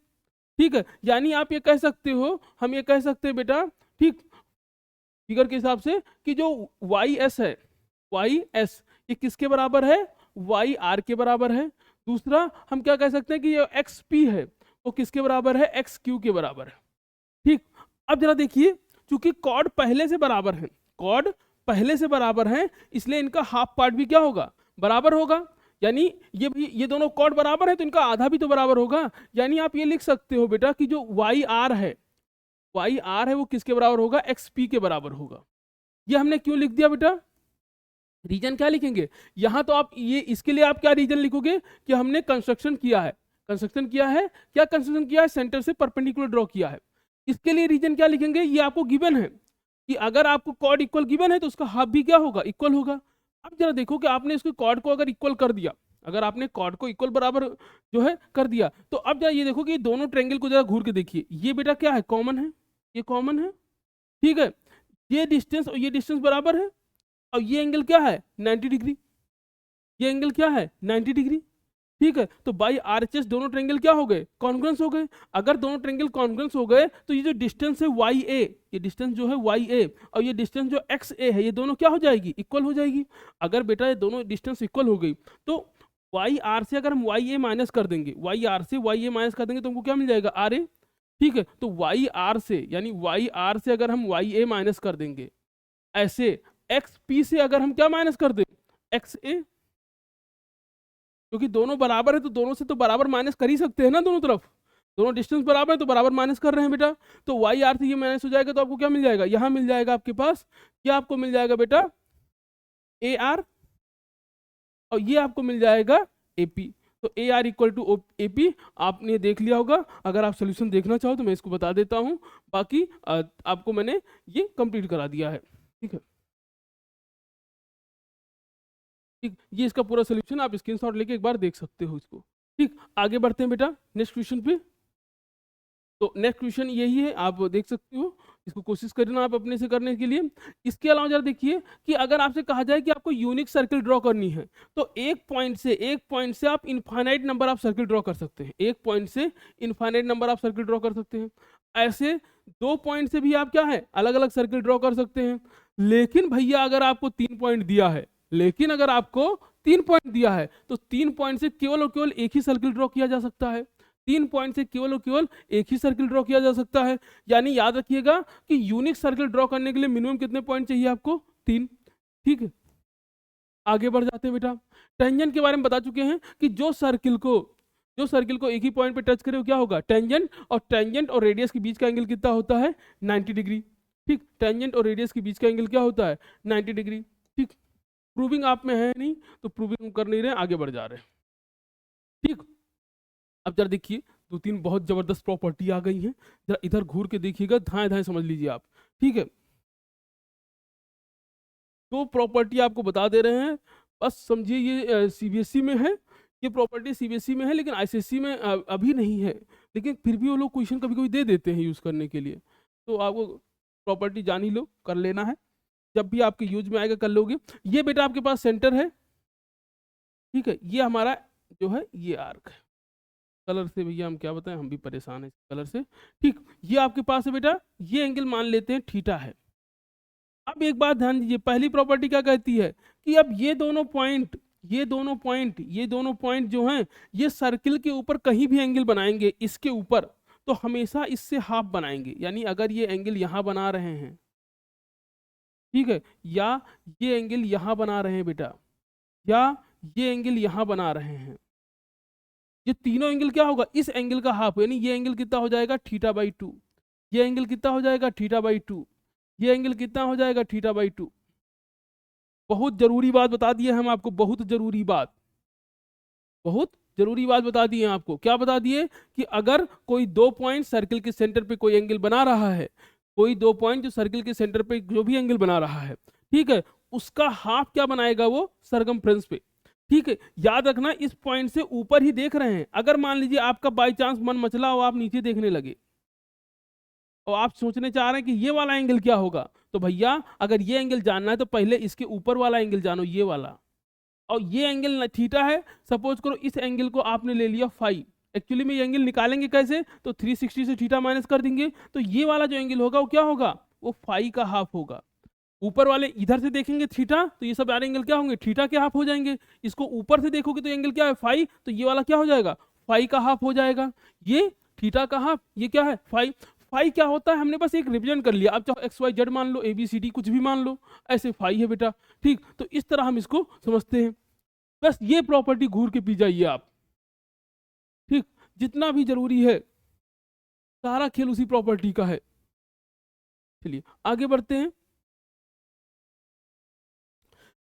ठीक है। यानी आप ये कह सकते हो, हम ये कह सकते हैं बेटा, ठीक, फिगर के हिसाब से, कि जो वाई एस है, वाई एस ये किसके बराबर है, वाई आर के बराबर है। दूसरा हम क्या कह सकते हैं कि ये एक्स पी है, वो किसके बराबर है, एक्स क्यू के बराबर है, ठीक। अब जरा देखिए, चूंकि कॉर्ड पहले से बराबर है, कॉर्ड पहले से बराबर है, इसलिए इनका हाफ पार्ट भी क्या होगा, बराबर होगा। यानी ये भी, ये दोनों कॉर्ड बराबर है तो इनका आधा भी तो बराबर होगा। यानी आप ये लिख सकते हो बेटा कि जो वाई आर है, वाई आर है वो किसके बराबर होगा, एक्स पी के बराबर होगा। ये हमने क्यों लिख दिया बेटा, रीजन क्या लिखेंगे यहां, तो आप ये इसके लिए आप क्या रीजन लिखोगे कि हमने कंस्ट्रक्शन किया है, कंस्ट्रक्शन किया है, क्या कंस्ट्रक्शन किया है, सेंटर से परपेंडिकुलर ड्रॉ किया है। इसके लिए रीजन क्या लिखेंगे, ये आपको गिवन है कि अगर आपको कॉर्ड इक्वल गिवन है तो उसका हाफ भी क्या होगा, इक्वल होगा। अब जरा देखो कि आपने इसको कॉर्ड को अगर इक्वल कर दिया, अगर आपने कॉर्ड को इक्वल बराबर जो है कर दिया, तो अब जरा ये देखो कि दोनों ट्रायंगल को जरा घूर के देखिए, ये बेटा क्या है, कॉमन है, ये कॉमन है, ठीक है। ये डिस्टेंस और ये डिस्टेंस बराबर है, और ये एंगल क्या है, 90 डिग्री, ये एंगल क्या है, 90 डिग्री, ठीक है। तो बाई आरएचएस दोनों ट्रायंगल क्या हो गए, कॉन्ग्रुएंस हो गए। अगर दोनों ट्रायंगल कॉन्ग्रुएंस हो गए, तो ये जो डिस्टेंस है वाई ए, ये डिस्टेंस जो है वाई ए और ये डिस्टेंस जो एक्स ए है, ये दोनों क्या हो जाएगी, इक्वल हो जाएगी। अगर बेटा ये दोनों डिस्टेंस इक्वल हो गई, तो वाई आर से अगर हम वाई ए माइनस कर देंगे, वाई आर से वाई ए माइनस कर देंगे, तो हमको क्या मिल जाएगा, आर ए, ठीक है। तो वाई आर से, यानी वाई आर से अगर हम वाई ए माइनस कर देंगे, ऐसे एक्स पी से अगर हम क्या माइनस कर दें, एक्स ए, क्योंकि दोनों बराबर है तो दोनों से तो बराबर माइनस कर ही सकते हैं ना दोनों तरफ। दोनों डिस्टेंस बराबर है तो बराबर माइनस कर रहे हैं बेटा, तो वाई आर से ये माइनस हो जाएगा तो आपको क्या मिल जाएगा, यहाँ मिल जाएगा आपके पास, क्या आपको मिल जाएगा बेटा, ए आर, और ये आपको मिल जाएगा एपी। तो A R equal to AP आपने देख लिया होगा। अगर आप सोल्यूशन देखना चाहो तो मैं इसको बता देता हूँ, बाकी आपको मैंने ये कंप्लीट करा दिया है। ठीक है, ठीक, ये इसका पूरा सोल्यूशन आप स्क्रीनशॉट लेके एक बार देख सकते हो इसको। ठीक, आगे बढ़ते हैं बेटा नेक्स्ट क्वेश्चन पे। तो नेक्स्ट क्वेश्चन यही है, आप देख सकते हो, इसको कोशिश करना आप अपने से करने के लिए। इसके अलावा जरा देखिए कि अगर आपसे कहा जाए कि आपको यूनिक सर्किल ड्रॉ करनी है, तो एक पॉइंट से आप इनफाइनाइट नंबर आप सर्किल ड्रॉ कर सकते हैं, एक पॉइंट से इनफाइनाइट नंबर आप सर्किल ड्रॉ कर सकते हैं। ऐसे 2 पॉइंट से भी आप क्या है अलग अलग सर्किल ड्रॉ कर सकते हैं। लेकिन भैया अगर आपको 3 पॉइंट दिया है, लेकिन अगर आपको 3 पॉइंट दिया है तो 3 पॉइंट से केवल और केवल एक ही सर्किल ड्रॉ किया जा सकता है। 3 पॉइंट से केवल और केवल एक ही सर्किल ड्रॉ किया जा सकता है। यानी याद रखिएगा कि यूनिक सर्किल ड्रॉ करने के लिए मिनिमम कितने पॉइंट चाहिए आपको, 3। ठीक है, आगे बढ़ जाते हैं बेटा। टेंजेंट के बारे में बता चुके हैं कि जो सर्किल को एक ही पॉइंट पे टच करे वो क्या होगा, टेंजेंट, और टेंजेंट और रेडियस के बीच का एंगल कितना होता है, 90 डिग्री। ठीक, टेंजेंट और रेडियस के बीच का एंगल क्या होता है, 90 डिग्री। ठीक, प्रूविंग आप में है नहीं तो प्रूविंग कर नहीं रहे, आगे बढ़ जा रहे हैं। ठीक, अब जरा देखिए 2-3 बहुत जबरदस्त प्रॉपर्टी आ गई हैं, जरा इधर घूर के देखिएगा, धाए धाए समझ लीजिए आप। ठीक है, तो प्रॉपर्टी आपको बता दे रहे हैं, बस समझिए ये सीबीएसई में है, ये प्रॉपर्टी सीबीएसई में है, लेकिन आईसीएसई में अभी नहीं है, लेकिन फिर भी वो लोग क्वेश्चन कभी कभी दे देते हैं यूज़ करने के लिए। तो आपको प्रॉपर्टी जान ही लो, कर लेना है, जब भी आपके यूज में आएगा कर लोगे। ये बेटा आपके पास सेंटर है, ठीक है, ये हमारा जो है ये आर्क है। कलर से भैया हम क्या बताएं, हम भी परेशान हैं कलर से। ठीक, ये आपके पास है बेटा, ये एंगल मान लेते हैं थीटा है। अब एक बात ध्यान दीजिए, पहली प्रॉपर्टी क्या कहती है कि अब ये दोनों पॉइंट जो हैं ये सर्किल के ऊपर कहीं भी एंगल बनाएंगे इसके ऊपर, तो हमेशा इससे हाफ बनाएंगे। यानी अगर ये एंगल यहां बना रहे हैं, ठीक है, या ये एंगल यहां बना रहे हैं बेटा, या ये एंगल यहां बना रहे हैं, ये तीनों एंगल क्या होगा, इस एंगल का हाफ, यानी ये एंगल कितना हो जाएगा, θ/2। ये एंगल कितना हो जाएगा, θ/2। ये एंगल कितना हो जाएगा, θ/2। बहुत जरूरी बात बता दी है हम आपको, बहुत जरूरी बात बता दी है आपको। क्या बता दिए कि अगर कोई 2 पॉइंट सर्किल के सेंटर पे कोई एंगल बना रहा है, कोई 2 पॉइंट जो सर्किल के सेंटर पे जो भी एंगल बना रहा है, ठीक है, उसका हाफ क्या बनाएगा, वो सरकमफ्रेंस पे। ठीक है, याद रखना इस पॉइंट से ऊपर ही देख रहे हैं। अगर मान लीजिए आपका बाई चांस मन मचला हो, आप नीचे देखने लगे और आप सोचने चाह रहे हैं कि ये वाला एंगल क्या होगा, तो भैया अगर ये एंगल जानना है तो पहले इसके ऊपर वाला एंगल जानो, ये वाला, और ये एंगल थीटा है। सपोज करो इस एंगल को आपने ले लिया फाई, एक्चुअली में ये एंगल निकालेंगे कैसे, तो 360 से थीटा माइनस कर देंगे, तो ये वाला जो एंगल होगा वो क्या होगा, वो फाई का हाफ होगा। ऊपर वाले इधर से देखेंगे थीटा, तो ये सब यार एंगल क्या होंगे, थीटा के हाफ हो जाएंगे। इसको ऊपर से देखोगे तो एंगल क्या है, फाई, तो ये वाला क्या हो जाएगा, फाई का हाफ हो जाएगा। ये थीटा का हाफ, ये क्या है, फाई। फाई क्या होता है हमने बस एक रिप्रेजेंट कर लिया, अब चाहे एक्स वाई जेड मान लो, ABCD कुछ भी मान लो, ऐसे फाई है बेटा। ठीक, तो इस तरह हम इसको समझते हैं। बस ये प्रॉपर्टी घूर के पी जाइए आप। ठीक, जितना भी जरूरी है सारा खेल उसी प्रॉपर्टी का है। चलिए आगे बढ़ते हैं।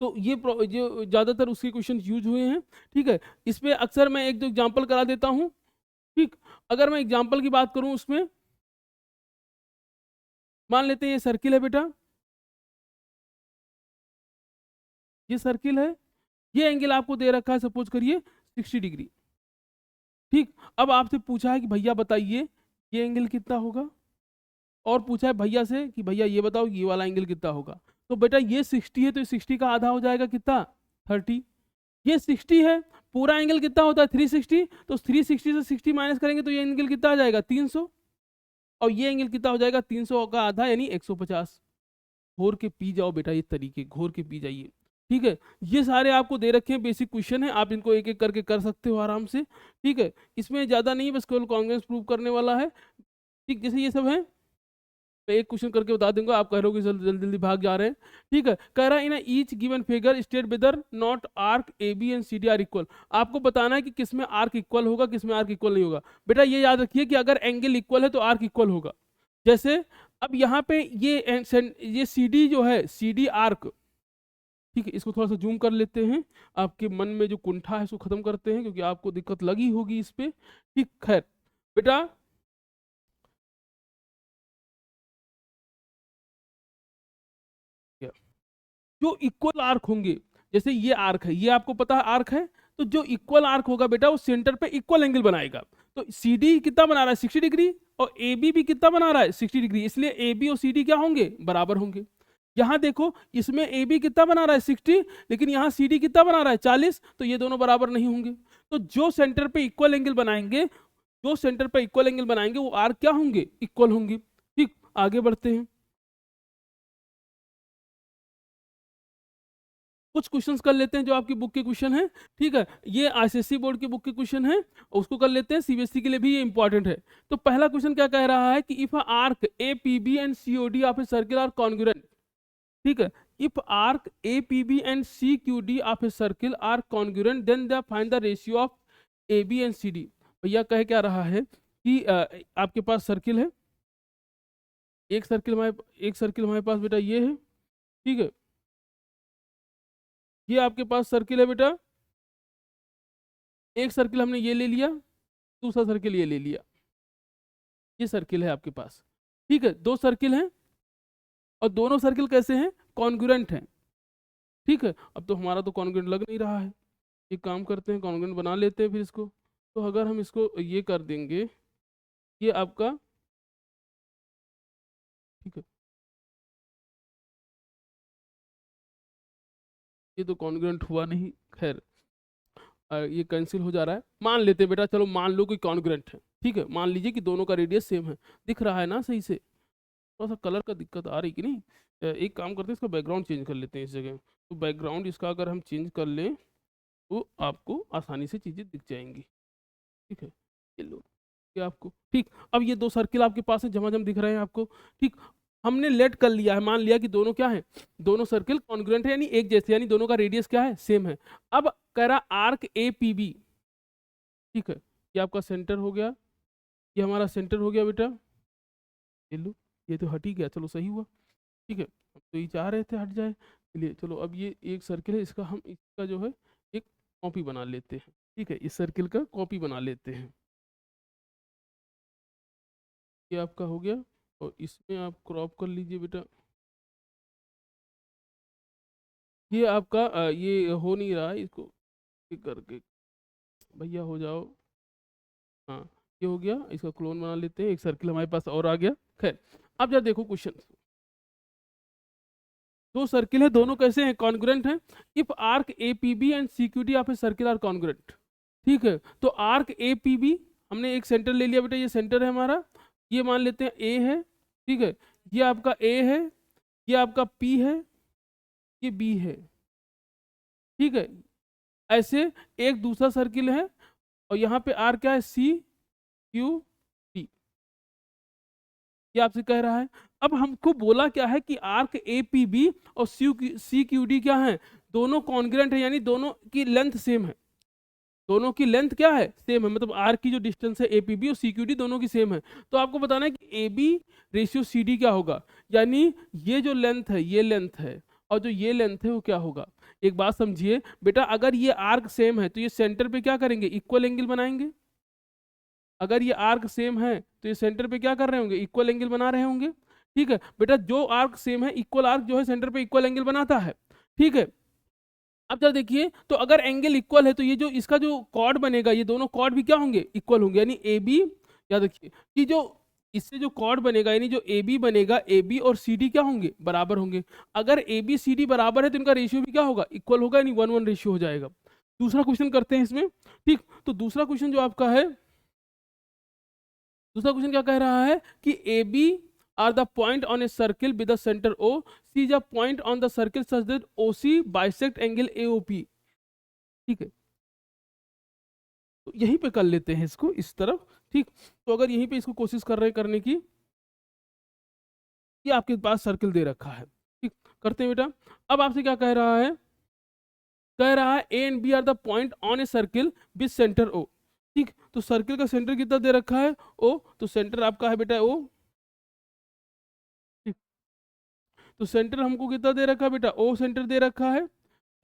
तो ये जो ज़्यादातर उसके क्वेश्चन यूज हुए हैं। ठीक है, इस पे अक्सर मैं एक दो एग्जांपल करा देता हूँ। ठीक, अगर मैं एग्जांपल की बात करूँ उसमें, मान लेते हैं ये सर्किल है बेटा, ये सर्किल है, ये एंगल आपको दे रखा है सपोज करिए 60 डिग्री। ठीक, अब आपसे पूछा है कि भैया बताइए ये एंगल कितना होगा, और पूछा है भैया से कि भैया ये बताओ ये वाला एंगल कितना होगा। तो बेटा ये 60 है तो 60 का आधा हो जाएगा कितना, 30। ये 60 है, पूरा एंगल कितना होता है 360, तो 360 से 60 माइनस करेंगे तो ये एंगल कितना आ जाएगा 300, और ये एंगल कितना हो जाएगा 300 का आधा यानी 150। घोर के पी जाओ बेटा, ये तरीके घोर के पी जाइए। ठीक है, ये सारे आपको दे रखे हैं, बेसिक क्वेश्चन है, आप इनको एक एक करके कर सकते हो आराम से। ठीक है, इसमें ज़्यादा नहीं, बस केवल कॉन्ग्रेंस प्रूव करने वाला है। ठीक, जैसे ये सब है, मैं एक क्वेश्चन करके बता दूंगा, आप कह रहे हो कि जल्दी जल्दी जल्दी भाग जा रहे हैं। ठीक है, कह रहा है in each given figure state whether not arc A B and C D are equal. आपको बताना है कि किसमें आर्क इक्वल होगा, किसमें आर्क इक्वल नहीं होगा। बेटा ये याद रखिए कि अगर एंगल इक्वल है तो आर्क इक्वल होगा। जैसे अब यहाँ पे ये सी डी जो है, सी डी आर्क, ठीक है, इसको थोड़ा सा जूम कर लेते हैं, आपके मन में जो कुंठा है उसको खत्म करते हैं, क्योंकि आपको दिक्कत लगी होगी इस पे। ठीक, खैर बेटा जो इक्वल आर्क होंगे, जैसे ये आर्क है, ये आपको पता है आर्क है, तो जो इक्वल आर्क होगा बेटा वो सेंटर पे इक्वल एंगल बनाएगा। तो सी डी कितना बना रहा है, 60 डिग्री, और ए बी भी कितना बना रहा है, 60 डिग्री, इसलिए ए बी और सी डी क्या होंगे, बराबर होंगे। यहाँ देखो इसमें ए बी कितना बना रहा है 60, लेकिन यहाँ सी डी कितना बना रहा है 40, तो ये दोनों बराबर नहीं होंगे। तो जो सेंटर पे इक्वल एंगल बनाएंगे, जो सेंटर पे इक्वल एंगल बनाएंगे वो आर्क क्या होंगे, इक्वल होंगे। ठीक, आगे बढ़ते हैं, कुछ क्वेश्चंस कर लेते हैं जो आपकी बुक के क्वेश्चन है। ठीक है, ये आईसीएसई बोर्ड की बुक के क्वेश्चन है, उसको कर लेते हैं, सीबीएसई के लिए भी ये इंपॉर्टेंट है। तो पहला क्वेश्चन क्या कह रहा है कि if arc A P B and C O D of a circle are congruent. ठीक है, if arc A P B and C Q D of a circle are congruent then the find the ratio of A B and C D. भैया कह क्या रहा है कि आपके पास circle है, एक सर्किल हमारे पास बेटा ये है। ठीक है, ये आपके पास सर्किल है बेटा, एक सर्किल हमने ये ले लिया, दूसरा सर्किल ये ले लिया, ये सर्किल है आपके पास। ठीक है, दो सर्किल हैं और दोनों सर्किल कैसे हैं, कॉन्ग्रुएंट हैं। ठीक है, अब तो हमारा तो कॉन्ग्रुएंट लग नहीं रहा है, एक काम करते हैं कॉन्ग्रुएंट बना लेते हैं फिर इसको। तो अगर हम इसको ये कर देंगे, ये आपका, ठीक है, ये तो कॉन्ग्रुएंट हुआ नहीं, खैर ये कैंसिल हो जा रहा है। मान लेते हैं बेटा, चलो मान लो कि कॉन्ग्रुएंट है। ठीक है, मान लीजिए कि दोनों का रेडियस सेम है, दिख रहा है ना सही से, थोड़ा सा कलर का दिक्कत आ रही कि नहीं। एक काम करते हैं, इसका बैकग्राउंड चेंज कर लेते हैं इस जगह। तो बैकग्राउंड इसका अगर हम चेंज कर लें तो आपको आसानी से चीज़ें दिख जाएंगी। ठीक है, ये लो, ये आपको, ठीक। अब ये दो सर्किल आपके पास है, झमाझम दिख रहे हैं आपको। ठीक, हमने लेट कर लिया है, मान लिया कि दोनों क्या है, दोनों सर्किल कॉन्ग्रुएंट है, यानी एक जैसे, यानी दोनों का रेडियस क्या है, सेम है। अब कह रहा आर्क ए पी बी। ठीक है, ये आपका सेंटर हो गया, ये हमारा सेंटर हो गया बेटा, ये लो, ये तो हट ही गया, चलो सही हुआ। ठीक है, हम तो ये चाह रहे थे हट जाए, चलिए चलो, अब ये एक सर्किल है, इसका हम इसका जो है एक कॉपी बना लेते हैं। ठीक है, इस सर्किल का कॉपी बना लेते हैं, ये आपका हो गया। और इसमें आप क्रॉप कर लीजिए बेटा, ये आपका ये हो नहीं रहा है, इसको ठीक करके, भैया हो जाओ, हाँ ये हो गया, इसका क्लोन बना लेते हैं, एक सर्किल हमारे पास और आ गया। खैर, अब जरा देखो क्वेश्चन, दो सर्किल है, दोनों कैसे हैं, कॉन्ग्रुएंट हैं। If arc A P B and C Q D of a circle are congruent. ठीक है, तो आर्क ए पी बी, हमने एक सेंटर ले लिया बेटा, ये सेंटर है हमारा, ये मान लेते हैं ए है। ठीक है, ये आपका ए है, ये आपका पी है, ये बी है। ठीक है, ऐसे एक दूसरा सर्किल है, और यहाँ पे आर क्या है, सी क्यू डी, ये आपसे कह रहा है। अब हमको बोला क्या है कि आर्क ए पी बी और सी क्यू डी क्या है, दोनों कॉन्ग्रुएंट है, यानी दोनों की लेंथ सेम है, दोनों की लेंथ क्या है, सेम है, मतलब आर की जो डिस्टेंस है ए पी बी और सी क्यू डी दोनों की सेम है। तो आपको बताना है कि A B ratio C D क्या होगा, यानी ये जो लेंथ है, ये लेंथ है, और जो ये लेंथ है वो क्या होगा। एक बात समझिए बेटा, अगर ये आर्क सेम है तो ये सेंटर पे क्या करेंगे, इक्वल एंगल बनाएंगे। अगर ये आर्क सेम है तो ये सेंटर पे क्या कर रहे होंगे, इक्वल एंगल बना रहे होंगे। ठीक है बेटा, जो आर्क सेम है, इक्वल आर्क जो है सेंटर पे इक्वल एंगल बनाता है। ठीक है, अब जरा देखिए, तो अगर एंगल इक्वल है तो ये जो इसका जो कॉर्ड बनेगा, ये दोनों कॉर्ड भी क्या होंगे, इक्वल होंगे, यानी ए बी, याद रखिए कि जो इससे जो कॉर्ड बनेगा, यानी जो ए बी बनेगा, ए बी और सी डी क्या होंगे, बराबर होंगे। अगर ए बी सी डी बराबर है तो इनका रेशियो भी क्या होगा, इक्वल होगा, यानी 1:1 रेशियो हो जाएगा। दूसरा क्वेश्चन करते हैं इसमें। ठीक, तो दूसरा क्वेश्चन जो आपका है, दूसरा क्वेश्चन क्या कह रहा है कि A B are the point on a circle with the centre O, C is a point on the circle such that O C bisect angle A O P. ठीक है, तो यहीं पे कर लेते हैं इसको इस तरफ। ठीक, तो अगर यहीं पे इसको कोशिश कर रहे हैं करने की, ये आपके पास सर्किल दे रखा है। ठीक, करते हैं बेटा। अब आपसे क्या कह रहा है, कह रहा है A and B are the point on a circle with centre O. ठीक, तो सर्किल का सेंटर कितना दे रखा है, ओ, तो सेंटर आपका है बेटा ओ। ठीक, तो सेंटर हमको कितना दे रखा है बेटा, ओ सेंटर दे रखा है।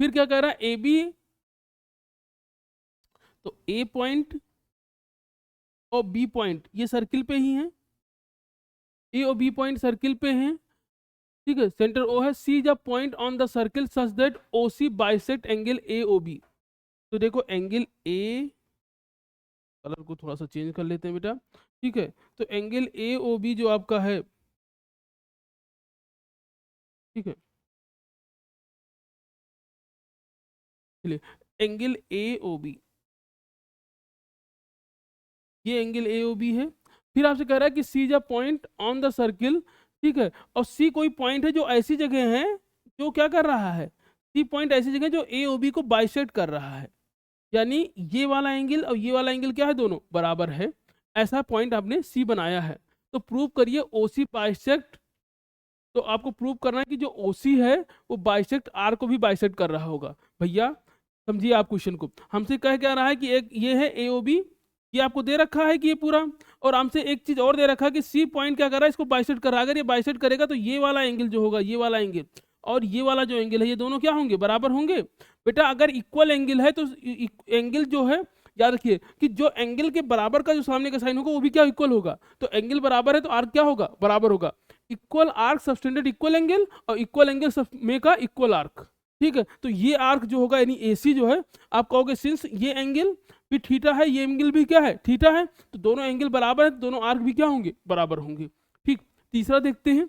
फिर क्या कह रहा है, ए बी, तो ए पॉइंट और बी पॉइंट ये सर्किल पे ही है, ए और बी पॉइंट सर्किल पे हैं। ठीक है, सेंटर ओ है। C is a point on the circle such that O C bisect angle A O B. तो देखो एंगल ए, कलर को थोड़ा सा चेंज कर लेते हैं बेटा। ठीक है, तो एंगल ए ओ बी जो आपका है, ठीक है, चलिए, एंगल ए ओ बी, ये एंगल ए ओ बी है। फिर आपसे कह रहा है कि C is a point on the circle. ठीक है, और सी कोई पॉइंट है जो ऐसी जगह है जो क्या कर रहा है, सी पॉइंट ऐसी जगह जो ए ओ बी को बाइसेक्ट कर रहा है, यानी ये वाला एंगल और ये वाला एंगल क्या है, दोनों बराबर है। ऐसा पॉइंट आपने सी बनाया है। तो प्रूव करिए ओ सी बाइसेक्ट। तो आपको प्रूव करना है कि जो ओ सी है वो बाइसेक्ट आर को भी बाइसेक्ट कर रहा होगा। भैया समझिए आप क्वेश्चन को, हमसे कह क्या रहा है कि एक ये है ए ओ बी, ये आपको दे रखा है कि ये पूरा, और हमसे एक चीज और दे रखा है कि सी पॉइंट क्या कर रहा है, इसको बाइसेक्ट कर रहा है। अगर ये बाइसेक्ट करेगा तो ये वाला एंगल जो होगा, ये वाला एंगल और ये वाला जो एंगल है, ये दोनों क्या होंगे, बराबर होंगे। बेटा अगर इक्वल एंगल है तो एंगल जो है, याद रखिए कि जो एंगल के बराबर का जो सामने का साइन होगा वो भी क्या इक्वल होगा। तो एंगल बराबर है तो आर्क क्या होगा, बराबर होगा। Equal arc subtended equal angle, और इक्वल एंगल में का इक्वल आर्क। ठीक है, तो ये आर्क जो होगा यानी ए सी जो है, आप कहोगे सिंस ये एंगल भी थीटा है, ये एंगल भी क्या है, थीटा है, तो दोनों एंगल बराबर है, तो दोनों आर्क भी क्या होंगे, बराबर होंगे। ठीक, तीसरा देखते हैं।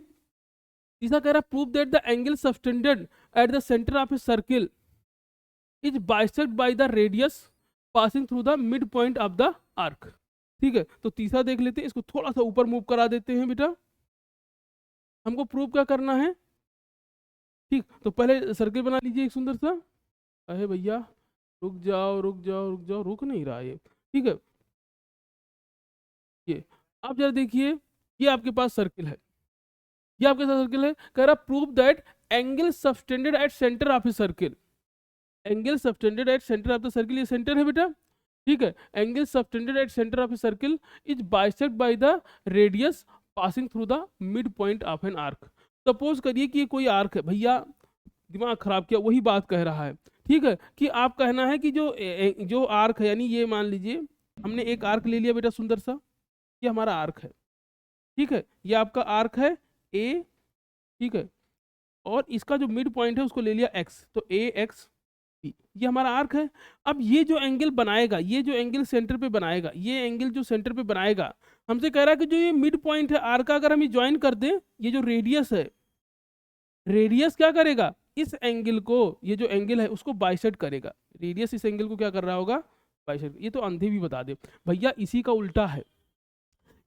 तीसरा कह रहा है prove that the angle subtended at the centre of a circle is bisect by the radius passing through the mid point of the arc. ठीक है, तो तीसरा देख लेते हैं, इसको थोड़ा सा ऊपर मूव करा देते हैं बेटा। हमको प्रूव क्या करना है, ठीक, तो पहले सर्किल बना लीजिए एक सुंदर सा। अरे भैया रुक जाओ रुक जाओ रुक जाओ, रुक नहीं रहा ये। ठीक है, ये आप जरा देखिए, ये आपके पास सर्किल है, ये आपके साथ सर्किल है। कह रहा prove that angle subtended at centre of a circle, angle subtended at centre of the circle, ये सेंटर है बेटा। ठीक है, angle subtended at centre of a circle is bisect by the radius passing through the mid point of an arc. Suppose करिए कि ये कोई arc है, भैया दिमाग खराब किया, वही बात कह रहा है। ठीक है, कि आप कहना है कि जो आर्क है, यानी ये मान लीजिए हमने एक आर्क ले लिया बेटा सुंदर सा, ये हमारा आर्क है। ठीक है, ये आपका आर्क है ए। ठीक है, और इसका जो मिड पॉइंट है उसको ले लिया एक्स, तो ए एक्स, ये हमारा आर्क है। अब ये जो एंगल बनाएगा, ये जो एंगल सेंटर पे बनाएगा, ये एंगल जो सेंटर पे बनाएगा, हमसे कह रहा है कि जो ये मिड पॉइंट है आर्क का, अगर हम ये ज्वाइन कर दें, ये जो रेडियस है, रेडियस क्या करेगा, इस एंगल को, ये जो एंगल है उसको बाइसेक्ट करेगा। रेडियस इस एंगल को क्या कर रहा होगा, बाइसेक्ट। ये तो अंधे भी बता दे भैया, इसी का उल्टा है।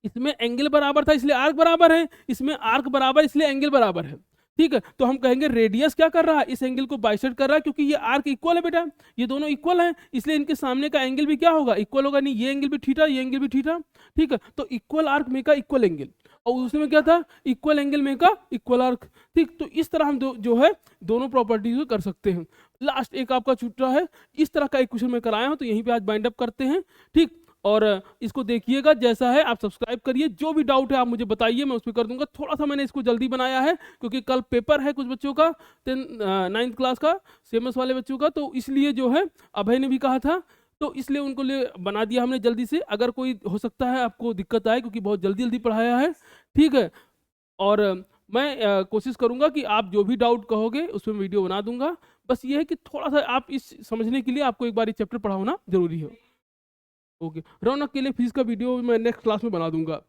इसमें एंगल बराबर था इसलिए आर्क बराबर है, इसमें आर्क बराबर इसलिए एंगल बराबर है। ठीक है, तो हम कहेंगे रेडियस क्या कर रहा है, इस एंगल को बाइसेक्ट कर रहा है, क्योंकि ये आर्क इक्वल है बेटा, ये दोनों इक्वल हैं, इसलिए इनके सामने का एंगल भी क्या होगा, इक्वल होगा। नहीं, ये एंगल भी थीटा, ये एंगल भी थीटा। ठीक है, तो इक्वल आर्क में का इक्वल एंगल, और उसमें क्या था, इक्वल एंगल में का इक्वल आर्क। ठीक, तो इस तरह हम जो है दोनों प्रॉपर्टीज को कर सकते हैं। लास्ट एक आपका छूटा है, इस तरह का एक क्वेश्चन मैं कराया हूं, तो यहीं पे आज बाइंड अप करते हैं। ठीक, और इसको देखिएगा, जैसा है आप सब्सक्राइब करिए, जो भी डाउट है आप मुझे बताइए, मैं उस पर कर दूंगा। थोड़ा सा मैंने इसको जल्दी बनाया है क्योंकि कल पेपर है कुछ बच्चों का, 9th क्लास का, CMS वाले बच्चों का, तो इसलिए जो है अभय ने भी कहा था, तो इसलिए उनको लिए बना दिया हमने जल्दी से। अगर कोई हो सकता है आपको दिक्कत आए, क्योंकि बहुत जल्दी जल्दी पढ़ाया है। ठीक है, और मैं कोशिश करूंगा कि आप जो भी डाउट कहोगे उसमें वीडियो बना दूंगा। बस ये है कि थोड़ा सा आप इस समझने के लिए आपको एक बार ये चैप्टर पढ़ा होना जरूरी है। ओके, रौनक के लिए फीस का वीडियो मैं नेक्स्ट क्लास में बना दूंगा।